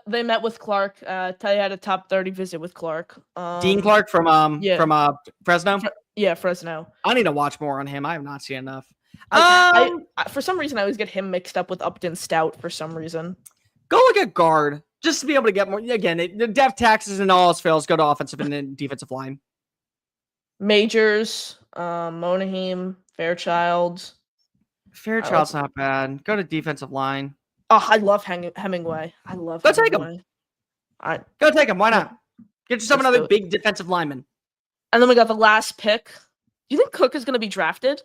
They met with Clark. They had a top 30 visit with Clark. Dean Clark from Fresno. Fresno. I need to watch more on him. I have not seen enough. I for some reason I always get him mixed up with Upton Stout for some reason. Go look at guard just to be able to get more. Again, the depth taxes and all else fails. Go to offensive and then defensive line. Majors, Monaheim, Fairchild. Fairchild's not bad. Go to defensive line. Oh, I love Hemingway. I love. Go take him. Go take him. Why not? Get yourself another big defensive lineman. And then we got the last pick. Do you think Cook is going to be drafted?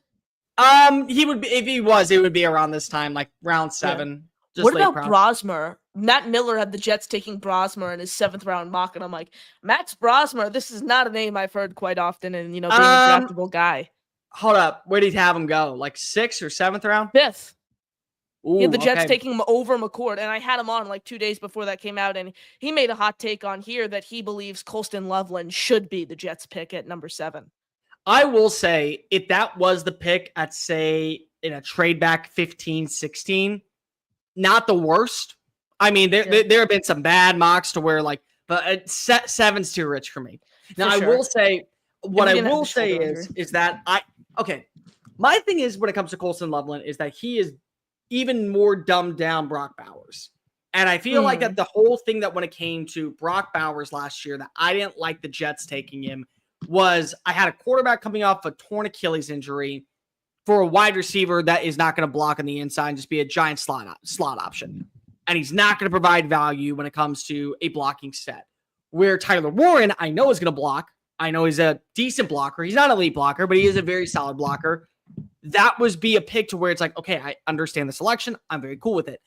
He would be if he was. It would be around this time, like round 7. Yeah. What about Brosmer? Matt Miller had the Jets taking Brosmer in his 7th round mock, and I'm like, Max Brosmer. This is not a name I've heard quite often, and being a draftable guy. Hold up, where did he have him go? Like 6th or 7th round? 5th. Ooh, he had the Jets taking him over McCord, and I had him on like 2 days before that came out, and he made a hot take on here that he believes Colston Loveland should be the Jets pick at number 7. I will say, if that was the pick at, say, in a trade back 15, 16, not the worst. I mean, there have been some bad mocks to where, like, but 7's too rich for me. Now, I will say, what I will say is that my thing is when it comes to Colston Loveland is that he is even more dumbed down Brock Bowers. And I feel like that the whole thing that when it came to Brock Bowers last year that I didn't like the Jets taking him was I had a quarterback coming off a torn Achilles injury for a wide receiver that is not going to block on the inside and just be a giant slot option. And he's not going to provide value when it comes to a blocking set. Where Tyler Warren, I know is going to block. I know he's a decent blocker. He's not an elite blocker, but he is a very solid blocker. That was be a pick to where it's like, okay, I understand the selection. I'm very cool with it.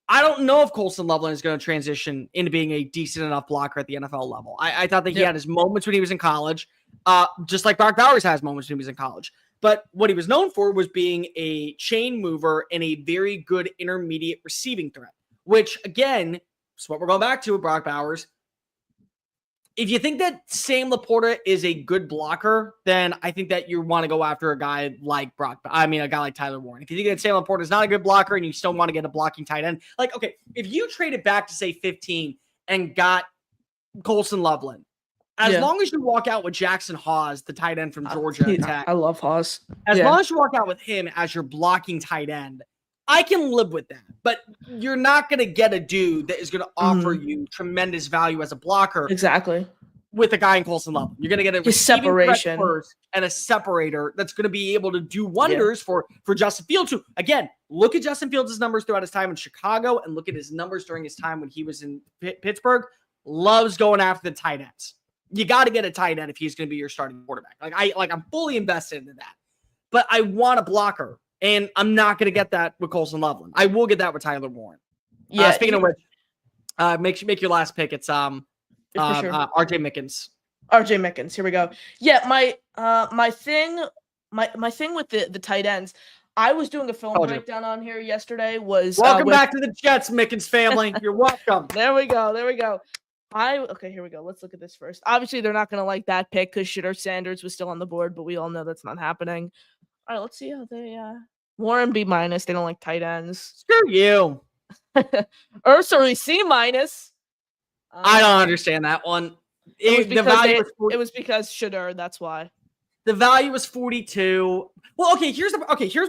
I don't know if Colston Loveland is going to transition into being a decent enough blocker at the NFL level. I thought that he had his moments when he was in college, just like Brock Bowers has moments when he was in college. But what he was known for was being a chain mover and a very good intermediate receiving threat, which, again, is what we're going back to with Brock Bowers. If you think that Sam Laporta is a good blocker, then I think that you want to go after a guy like a guy like Tyler Warren. If you think that Sam Laporta is not a good blocker and you still want to get a blocking tight end, like, okay, if you traded back to say 15 and got Colston Loveland, as long as you walk out with Jackson Hawes, the tight end from Georgia Tech. I love Hawes. As long as you walk out with him as your blocking tight end, I can live with that. But you're not going to get a dude that is going to offer you tremendous value as a blocker. Exactly. With a guy in Colston Loveland. You're going to get a separation first and a separator that's going to be able to do wonders for Justin Fields. Who, again, look at Justin Fields' numbers throughout his time in Chicago and look at his numbers during his time when he was in Pittsburgh. Loves going after the tight ends. You got to get a tight end if he's going to be your starting quarterback. I'm fully invested into that. But I want a blocker. And I'm not going to get that with Colston Loveland. I will get that with Tyler Warren. Yeah. Speaking of which, make your last pick. It's RJ Mickens. RJ Mickens. Here we go. Yeah, my thing with the tight ends. I was doing a film breakdown on here yesterday. Welcome back to the Jets, Mickens family. You're welcome. There we go. Here we go. Let's look at this first. Obviously, they're not going to like that pick because Shitter Sanders was still on the board, but we all know that's not happening. All right, let's see how they Warren B-. They don't like tight ends. Screw you. Ursary C-. I don't understand that one. The value it was because Shedeur, that's why. The value was 42. Well, here's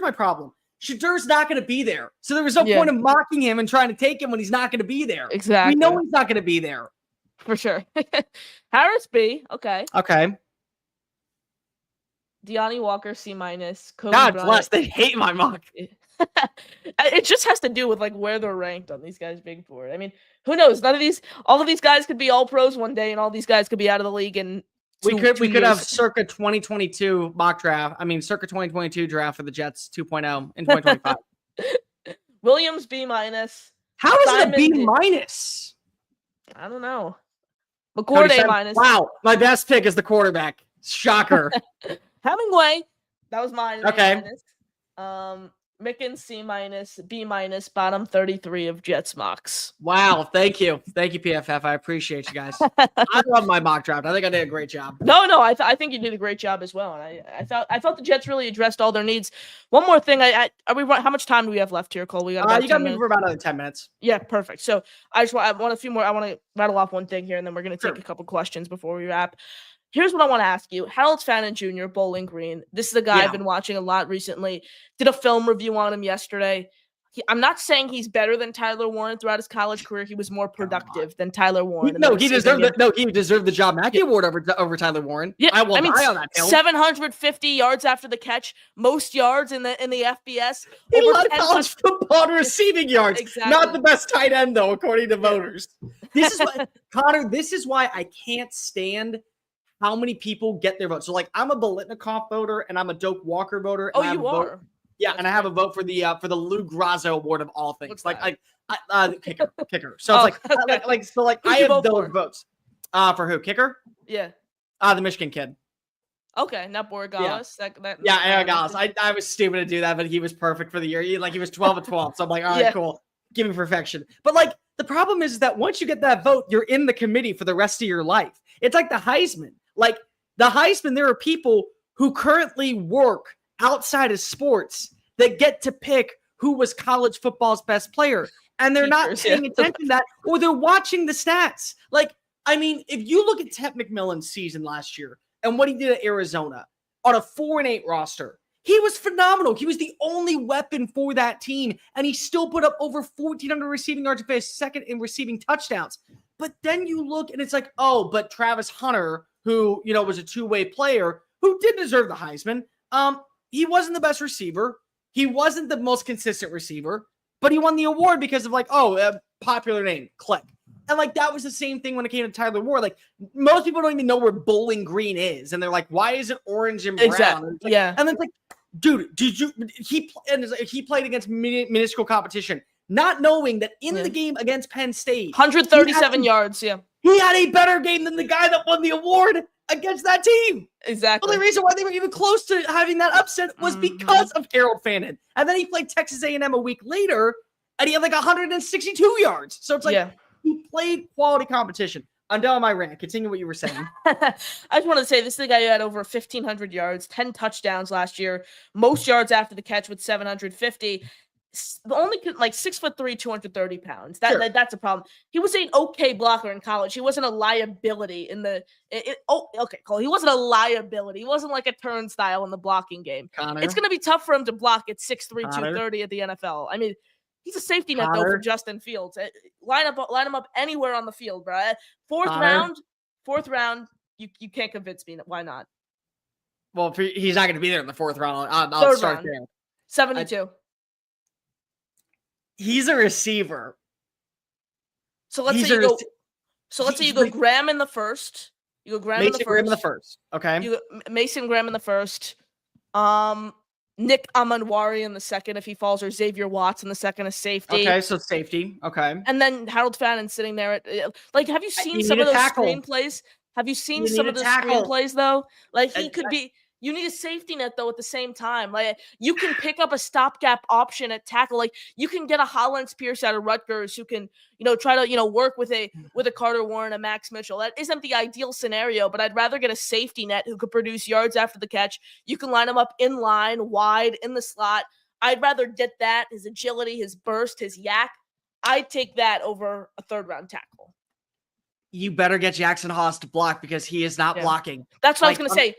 my problem. Shedeur's not going to be there. So there was no point of mocking him and trying to take him when he's not going to be there. Exactly. We know he's not going to be there. For sure. Harris B. Okay. Deonte Walker C-. Kobe God Bryant. bless. They hate my mock. It just has to do with like where they're ranked on these guys' big board. I mean, who knows? All of these guys could be all pros one day, and all these guys could be out of the league. And we could have circa 2022 mock draft. I mean, circa 2022 draft for the Jets 2.0 in 2025. Williams B-. How is it a B-? I don't know. McCord A-. Wow, my best pick is the quarterback. Shocker. Hemingway, that was mine. Okay. Mickens C-, B-, bottom 33 of Jets mocks. Wow, thank you, PFF. I appreciate you guys. I love my mock draft. I think I did a great job. No, I think you did a great job as well. And I thought the Jets really addressed all their needs. One more thing, how much time do we have left here, Cole? We got you got me for about another 10 minutes. Yeah, perfect. So I want a few more. I want to rattle off one thing here, and then we're going to take a couple questions before we wrap. Here's what I want to ask you. Harold Fannin Jr., Bowling Green. This is a guy I've been watching a lot recently. Did a film review on him yesterday. I'm not saying he's better than Tyler Warren throughout his college career. He was more productive than Tyler Warren. He deserved the Job Mackey Award over Tyler Warren. Yeah, I mean, on that 750 yards after the catch, most yards in the FBS. He led college football receiving yards. Exactly. Not the best tight end though, according to voters. This is why, Connor. This is why I can't stand how many people get their vote. So, like, I'm a Bolitnikoff voter and I'm a Doak Walker voter. Oh, you are? Yeah, and I have a vote for the Lou Grasso Award of all things. Kicker. So it's I have those votes. For who? Kicker? Yeah. The Michigan kid. Okay, not Borregales. Yeah. Borregales. I was stupid to do that, but he was perfect for the year. He was 12 of 12. So I'm like, all right, cool. Give me perfection. But like, the problem is that once you get that vote, you're in the committee for the rest of your life. It's like the Heisman. Like the Heisman, there are people who currently work outside of sports that get to pick who was college football's best player. And they're not paying attention to that, or they're watching the stats. Like, I mean, if you look at Ted McMillan's season last year and what he did at Arizona on a 4-8 roster, he was phenomenal. He was the only weapon for that team, and he still put up over 1,400 receiving yards and finished second in receiving touchdowns. But then you look and it's like, oh, but Travis Hunter, who, was a two-way player, who did deserve the Heisman. He wasn't the best receiver. He wasn't the most consistent receiver, but he won the award because of popular name, click. And like, that was the same thing when it came to Tyler Warren. Like, most people don't even know where Bowling Green is. And they're like, why is it orange and brown? Exactly. And and it's like, dude, he played against minuscule competition, not knowing that in the game against Penn State, 137 yards. Yeah. He had a better game than the guy that won the award against that team. Exactly. The only reason why they were even close to having that upset was because of Harold Fannin. And then he played Texas A&M a week later, and he had 162 yards. So it's like, he played quality competition. I'm done with my rant. Continue what you were saying. I just wanted to say, this is the guy who had over 1,500 yards, 10 touchdowns last year, most yards after the catch with 750. Only 6'3", 230 pounds. That's a problem. He was an okay blocker in college. He wasn't a liability in the. Okay, Cole. He wasn't a liability. He wasn't like a turnstile in the blocking game. Connor. It's going to be tough for him to block at 6'3", 230 at the NFL. I mean, he's a safety net though for Justin Fields. Line him up anywhere on the field, bro. Fourth round. You can't convince me. Why not? Well, he's not going to be there in the fourth round. I'll Third start round. there. 72. He's a receiver. So let's say you go Graham in the first. You go Graham in the first. Okay. You go Mason Graham in the first. Nick Amanwari in the second if he falls, or Xavier Watts in the second as safety. Okay, so safety. Okay. And then Harold Fannin sitting there have you seen some of those screenplays? Have you seen some of those screenplays though? Like he could be. You need a safety net, though, at the same time. Like, you can pick up a stopgap option at tackle. Like, you can get a Hollins Pierce out of Rutgers who can, try to, work with a Carter Warren, a Max Mitchell. That isn't the ideal scenario, but I'd rather get a safety net who could produce yards after the catch. You can line him up in line, wide, in the slot. I'd rather get that, his agility, his burst, his yak. I'd take that over a third-round tackle. you better get Jackson Haas to block because he is not blocking. That's what I was going to say.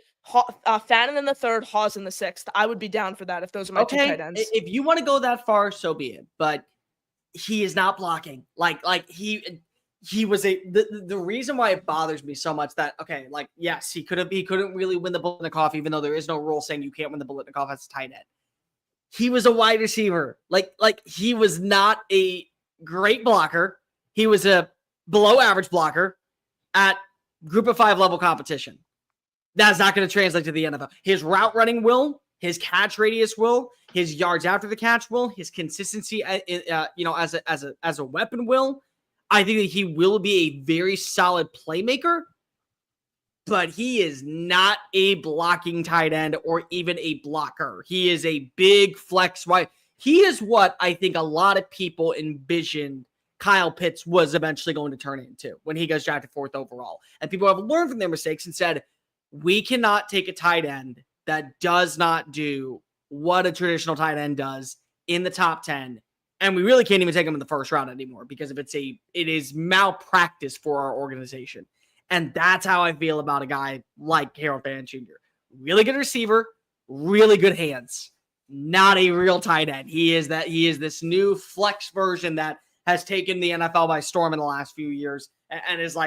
Fannin in the third, Haas in the sixth. I would be down for that if those are my two tight ends. If you want to go that far, so be it. But he is not blocking. He was the reason why it bothers me so much that yes, he couldn't really win the Biletnikoff, even though there is no rule saying you can't win the Biletnikoff as a tight end. He was a wide receiver. He was not a great blocker. He was a below average blocker at group of 5 level competition. That's not going to translate to the NFL. His route running will, his catch radius will, his yards after the catch will, his consistency, as a weapon will. I think that he will be a very solid playmaker, but he is not a blocking tight end or even a blocker. He is a big flex wide. He is what I think a lot of people envisioned Kyle Pitts was eventually going to turn into when he goes drafted 4th overall. And people have learned from their mistakes and said, we cannot take a tight end that does not do what a traditional tight end does in the top 10. And we really can't even take him in the first round anymore because it is malpractice for our organization. And that's how I feel about a guy like Harold Fannin Jr. Really good receiver, really good hands, not a real tight end. He is this new flex version that has taken the NFL by storm in the last few years and is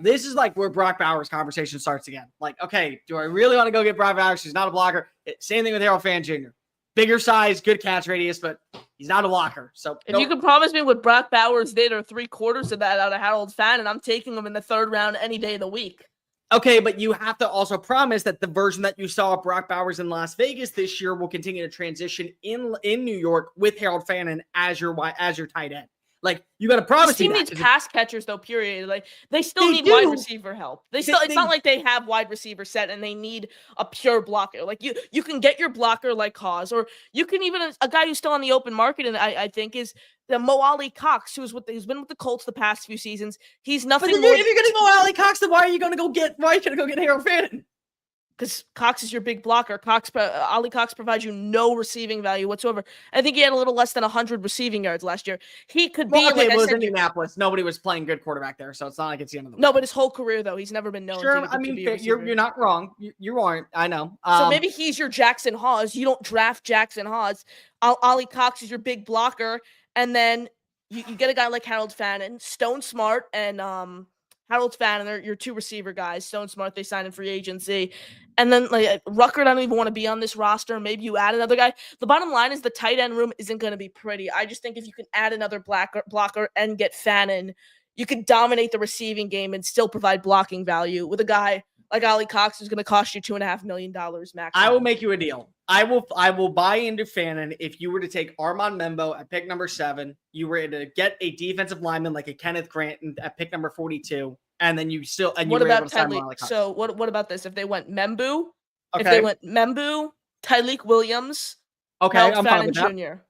this is like where Brock Bowers' conversation starts again. Okay, do I really want to go get Brock Bowers? He's not a blocker. Same thing with Harold Fannin Jr. Bigger size, good catch radius, but he's not a blocker. So if you could promise me what Brock Bowers did or 3/4 of that out of Harold Fannin, I'm taking him in the 3rd round any day of the week. Okay, but you have to also promise that the version that you saw of Brock Bowers in Las Vegas this year will continue to transition in New York with Harold Fannin as your tight end. You got to promise. This team needs pass catchers though. Period. They still need wide receiver help. It's not like they have wide receiver set and they need a pure blocker. You can get your blocker like Haas, or you can even a guy who's still on the open market, and I think is the Mo Ali Cox, who's been with the Colts the past few seasons. He's nothing. But if you're getting Mo Ali Cox, then why are you going to go get Harold Fannin? Because Cox is your big blocker. Ali Cox provides you no receiving value whatsoever. I think he had a little less than 100 receiving yards last year. He could be it was Indianapolis. Nobody was playing good quarterback there, so it's not like it's the end of the world. No, but his whole career though, he's never been known. Sure, I mean you're not wrong. You aren't. I know. So maybe he's your Jackson Haas. You don't draft Jackson Haas. Ali Cox is your big blocker, and then you get a guy like Harold Fannin, Stone Smart, and Harold Fannin, they're your 2 receiver guys. Stone Smart, they signed in free agency. And then Rucker, I don't even want to be on this roster. Maybe you add another guy. The bottom line is the tight end room isn't going to be pretty. I just think if you can add another blocker and get Fannin, you could dominate the receiving game and still provide blocking value with a guy like Ali Cox who's going to cost you $2.5 million max. I will make you a deal. I will buy into Fannin if you were to take Armand Membo at pick number 7. You were to get a defensive lineman like a Kenneth Grant at pick number 42. And then you still what about Tyleek? So what about this? If they went Membu, Tyleek Williams, I'm fine with Jr. That.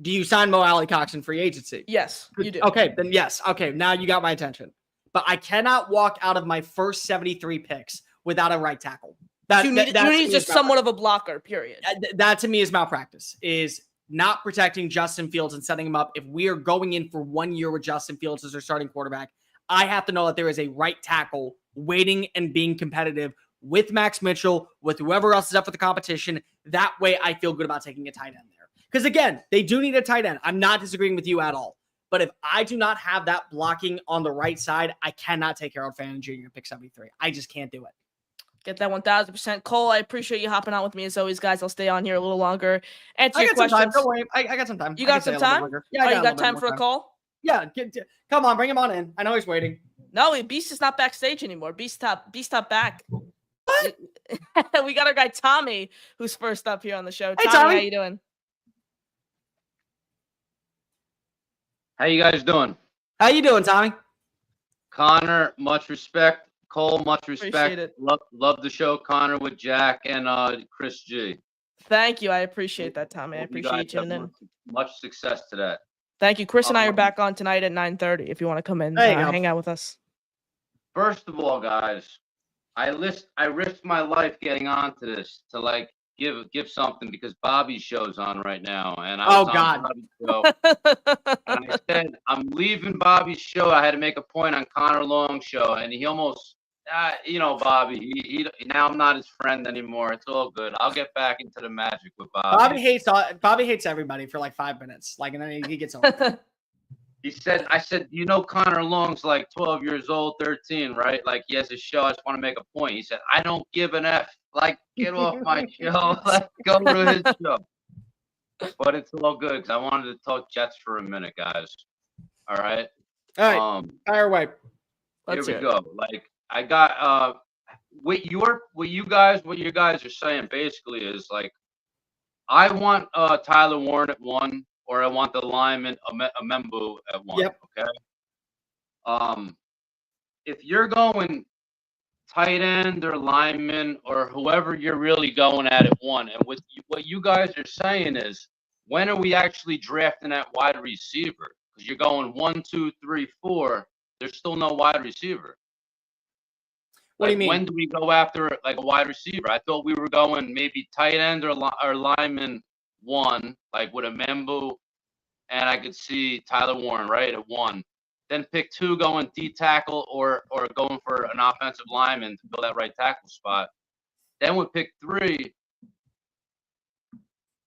Do you sign Mo Ali Cox in free agency? Yes, you do. Okay, then yes. Okay, now you got my attention. But I cannot walk out of my first 73 picks without a right tackle. You need just somewhat of a blocker, period. That to me is malpractice, is not protecting Justin Fields and setting him up. If we are going in for 1 year with Justin Fields as our starting quarterback, I have to know that there is a right tackle waiting and being competitive with Max Mitchell, with whoever else is up for the competition. That way I feel good about taking a tight end there. Because again, they do need a tight end. I'm not disagreeing with you at all. But if I do not have that blocking on the right side, I cannot take Harold Fannin Jr. pick 73. I just can't do it. Get that 1,000%. Cole, I appreciate you hopping on with me as always, guys. I'll stay on here a little longer. Answer your questions. Don't worry. I got some time. You got some time? Yeah, you got time for a call? Yeah. Come on, bring him on in. I know he's waiting. No, Beast is not backstage anymore. Beast top back. What? We got our guy Tommy, who's first up here on the show. Hey, Tommy, how you doing? How you guys doing? How you doing, Tommy? Connor, much respect. Cole, much respect. Appreciate it. Love the show, Connor, with Jack and Chris G. Thank you. I appreciate that, Tommy. I appreciate you. And then much success to that. Thank you. Chris and I are back on tonight at 9:30 if you want to come in hang out with us. First of all, guys, I risked my life getting onto this to give something because Bobby's show's on right now, and I Oh was on God. Bobby's show, and I said I'm leaving Bobby's show. I had to make a point on Connor Long's show, and he almost, Bobby. He now I'm not his friend anymore. It's all good. I'll get back into the magic with Bobby. Bobby hates everybody for like 5 minutes, like, and then he gets over. I said, Connor Long's like 12 years old, 13, right? Like, he has a show. I just want to make a point. He said, I don't give an F. Like, get off my show. Let's go to his show. But it's all good because I wanted to talk Jets for a minute, guys. All right. All right. Fire away. Here we go. Like, I got what you guys are saying basically is like, I want Tyler Warren at 1. Or I want the lineman Amembu at 1. Yep. Okay. If you're going tight end or lineman or whoever you're really going at 1, and what you guys are saying is, when are we actually drafting that wide receiver? Because you're going 1, 2, 3, 4. There's still no wide receiver. What do you mean? When do we go after like a wide receiver? I thought we were going maybe tight end or lineman 1, like with a Membu, and I could see Tyler Warren right at 1. Then pick 2 going D tackle or going for an offensive lineman to fill that right tackle spot. Then with pick 3,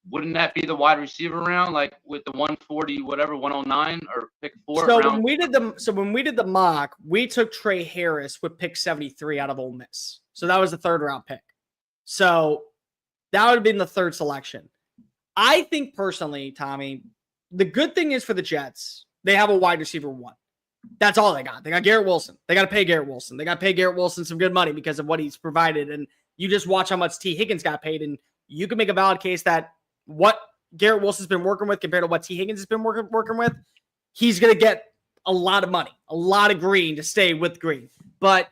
wouldn't that be the wide receiver round, like with the 140, whatever, 109, or pick 4? So when we did the mock, we took Trey Harris with pick 73 out of Ole Miss. So that was the 3rd round pick. So that would have been the 3rd selection. I think personally, Tommy, the good thing is for the Jets, they have a wide receiver 1. That's all they got. They got Garrett Wilson. They got to pay Garrett Wilson. They got to pay Garrett Wilson some good money because of what he's provided. And you just watch how much T. Higgins got paid, and you can make a valid case that what Garrett Wilson's been working with compared to what T. Higgins has been working with, he's going to get a lot of money, a lot of green to stay with green. But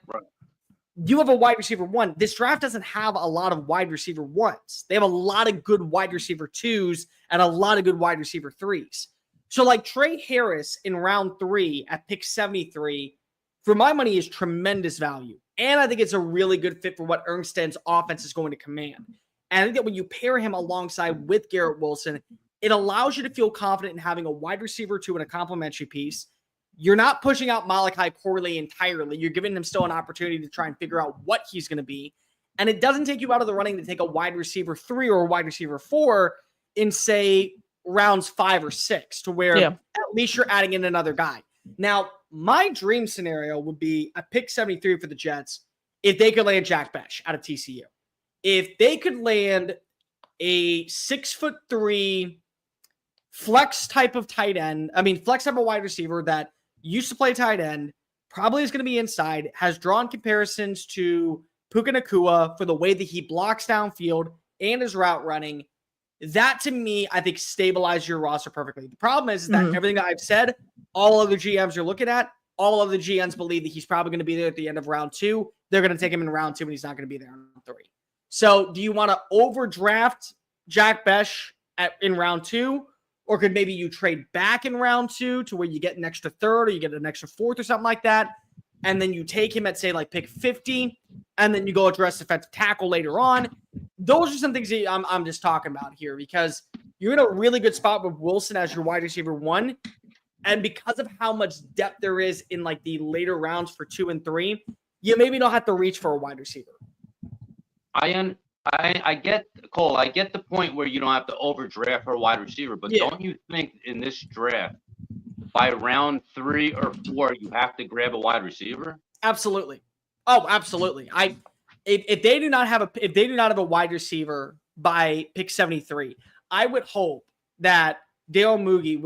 you have a wide receiver 1. This draft doesn't have a lot of wide receiver 1s. They have a lot of good wide receiver 2s and a lot of good wide receiver 3s. So like Trey Harris in round 3 at pick 73, for my money, is tremendous value. And I think it's a really good fit for what Ernston's offense is going to command. And I think that when you pair him alongside with Garrett Wilson, it allows you to feel confident in having a wide receiver 2 and a complementary piece. You're not pushing out Malachi Corley entirely. You're giving him still an opportunity to try and figure out what he's going to be. And it doesn't take you out of the running to take a wide receiver 3 or a wide receiver 4 in, say, rounds 5 or 6, to where at least you're adding in another guy. Now, my dream scenario would be a pick 73 for the Jets if they could land Jack Besh out of TCU. If they could land a 6'3" flex type of tight end, flex type of wide receiver that used to play tight end, probably is going to be inside, has drawn comparisons to Puka Nacua for the way that he blocks downfield and his route running. That, to me, I think stabilizes your roster perfectly. The problem is that everything that I've said, all other GMs are looking at, all other GMs believe that he's probably going to be there at the end of round 2. They're going to take him in round 2, and he's not going to be there in round 3. So do you want to overdraft Jack Besh in round 2? Or could maybe you trade back in round 2 to where you get an extra 3rd or you get an extra 4th or something like that, and then you take him at, say, like pick 50, and then you go address defensive tackle later on. Those are some things that I'm just talking about here, because you're in a really good spot with Wilson as your wide receiver 1, and because of how much depth there is in like the later rounds for 2 and 3, you maybe don't have to reach for a wide receiver. I get, Cole, I get the point where you don't have to overdraft for a wide receiver, but don't you think in this draft, by round 3 or 4, you have to grab a wide receiver? Absolutely. Oh, absolutely. If they do not have a wide receiver by pick 73, I would hope that Dale Muji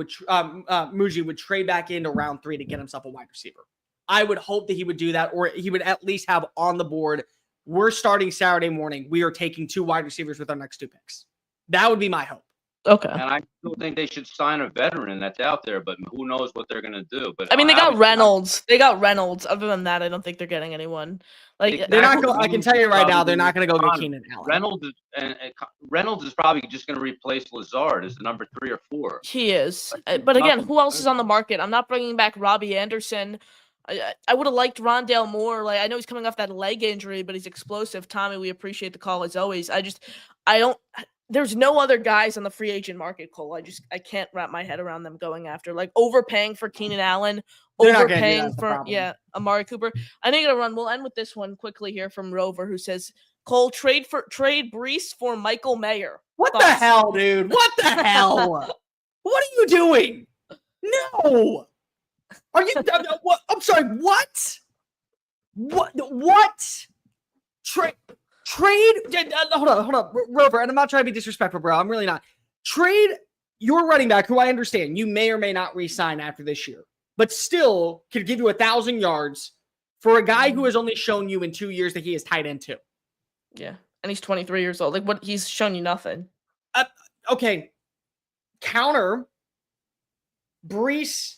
would trade back into round 3 to get himself a wide receiver. I would hope that he would do that, or he would at least have on the board, we're starting Saturday morning, we are taking 2 wide receivers with our next 2 picks. That would be my hope. Okay. And I still think they should sign a veteran that's out there, but who knows what they're going to do. But they got Reynolds. They got Reynolds. Other than that, I don't think they're getting anyone. Like they're not going. I can tell you right now, they're not going to go get Keenan Allen. Reynolds is probably just going to replace Lazard as the number 3 or 4. He is. But again, who else is on the market? I'm not bringing back Robbie Anderson. I would have liked Rondale more. Like, I know he's coming off that leg injury, but he's explosive. Tommy, we appreciate the call as always. I don't. There's no other guys on the free agent market, Cole. I can't wrap my head around them going after, like, overpaying for Keenan Allen, They're not gonna do that, overpaying is the for problem. Amari Cooper. I think it'll run. We'll end with this one quickly here from Rover, who says, Cole, trade Brees for Michael Mayer. What the Thoughts? hell, dude? What the hell? What are you doing? No. Are you? What? I'm sorry. What? What? Trade? Hold on, Rover. And I'm not trying to be disrespectful, bro. I'm really not. Trade your running back, who I understand you may or may not re-sign after this year, but still could give you 1,000 yards for a guy who has only shown you in 2 years that he is tight end too. Yeah, and he's 23 years old. Like, what? He's shown you nothing. Okay. Counter Brees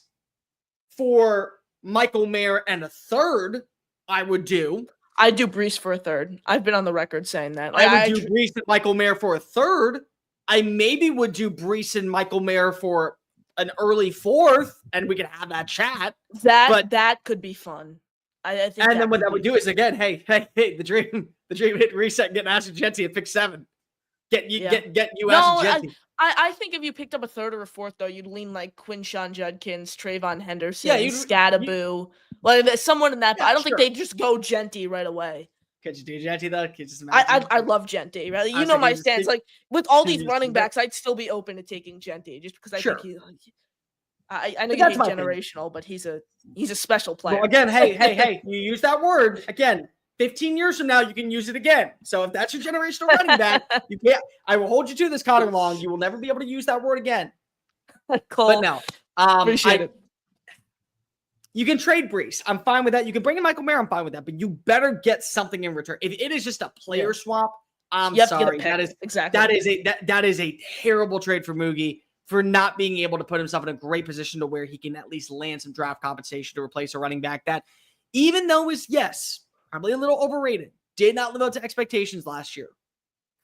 for Michael Mayer and a third, I would do. I'd do Brees for a third. I've been on the record saying that. Like, I would do Brees and Michael Mayer for a third. I maybe would do Brees and Michael Mayer for an early fourth, and we could have that chat. That could be fun. I think. And then what that would do is, again, hey, the dream hit reset and get Ashton Jenty at pick 7. Get you Ashton Jenty. I think if you picked up a third or a fourth, though, you'd lean like Quinshawn Judkins, Trayvon Henderson, Scadaboo, like someone in that. Yeah, I don't think they'd just go Genty right away. Could you do Genty though? Could you just imagine? I love Genty, right? You know my stance. Like, with all these running backs, I'd still be open to taking Genty just because I think I know he's generational, but he's a special player. Well, again, hey, you use that word again. 15 years from now, you can use it again. So if that's your generational running back, you can't. I will hold you to this, Connor Long. You will never be able to use that word again. Cool. But no, appreciate it. You can trade Brees. I'm fine with that. You can bring in Michael Mayer. I'm fine with that. But you better get something in return. If it is just a player swap, I'm sorry. That is a terrible trade for Moogie for not being able to put himself in a great position to where he can at least land some draft compensation to replace a running back that, even though is probably a little overrated, did not live up to expectations last year.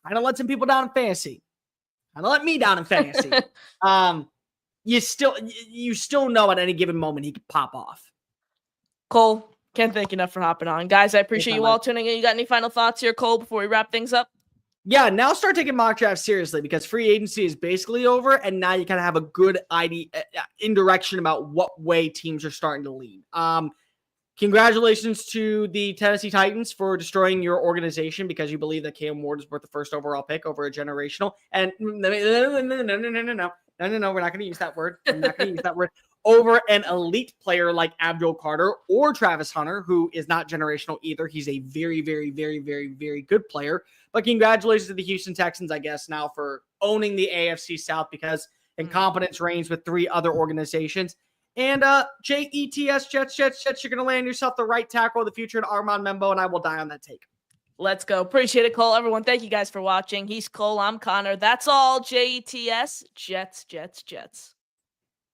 Kind of let some people down in fantasy. Kind of let me down in fantasy. You still know at any given moment he could pop off. Cole, can't thank you enough for hopping on. Guys, I appreciate you all tuning in. You got any final thoughts here, Cole, before we wrap things up? Yeah, now start taking mock drafts seriously because free agency is basically over, and now you kind of have a good idea, indirection about what way teams are starting to lean. Congratulations to the Tennessee Titans for destroying your organization because you believe that Cam Ward is worth the first overall pick over a generational. And no, we're not going to use that word. We're not going to use that word over an elite player like Abdul Carter or Travis Hunter, who is not generational either. He's a very, very, very, very, very good player. But congratulations to the Houston Texans, I guess, now for owning the AFC South because incompetence reigns with 3 other organizations. And Jets, you're going to land yourself the right tackle of the future in Armand Membo, and I will die on that take. Let's go. Appreciate it, Cole. Everyone, thank you guys for watching. He's Cole. I'm Connor. That's all. Jets.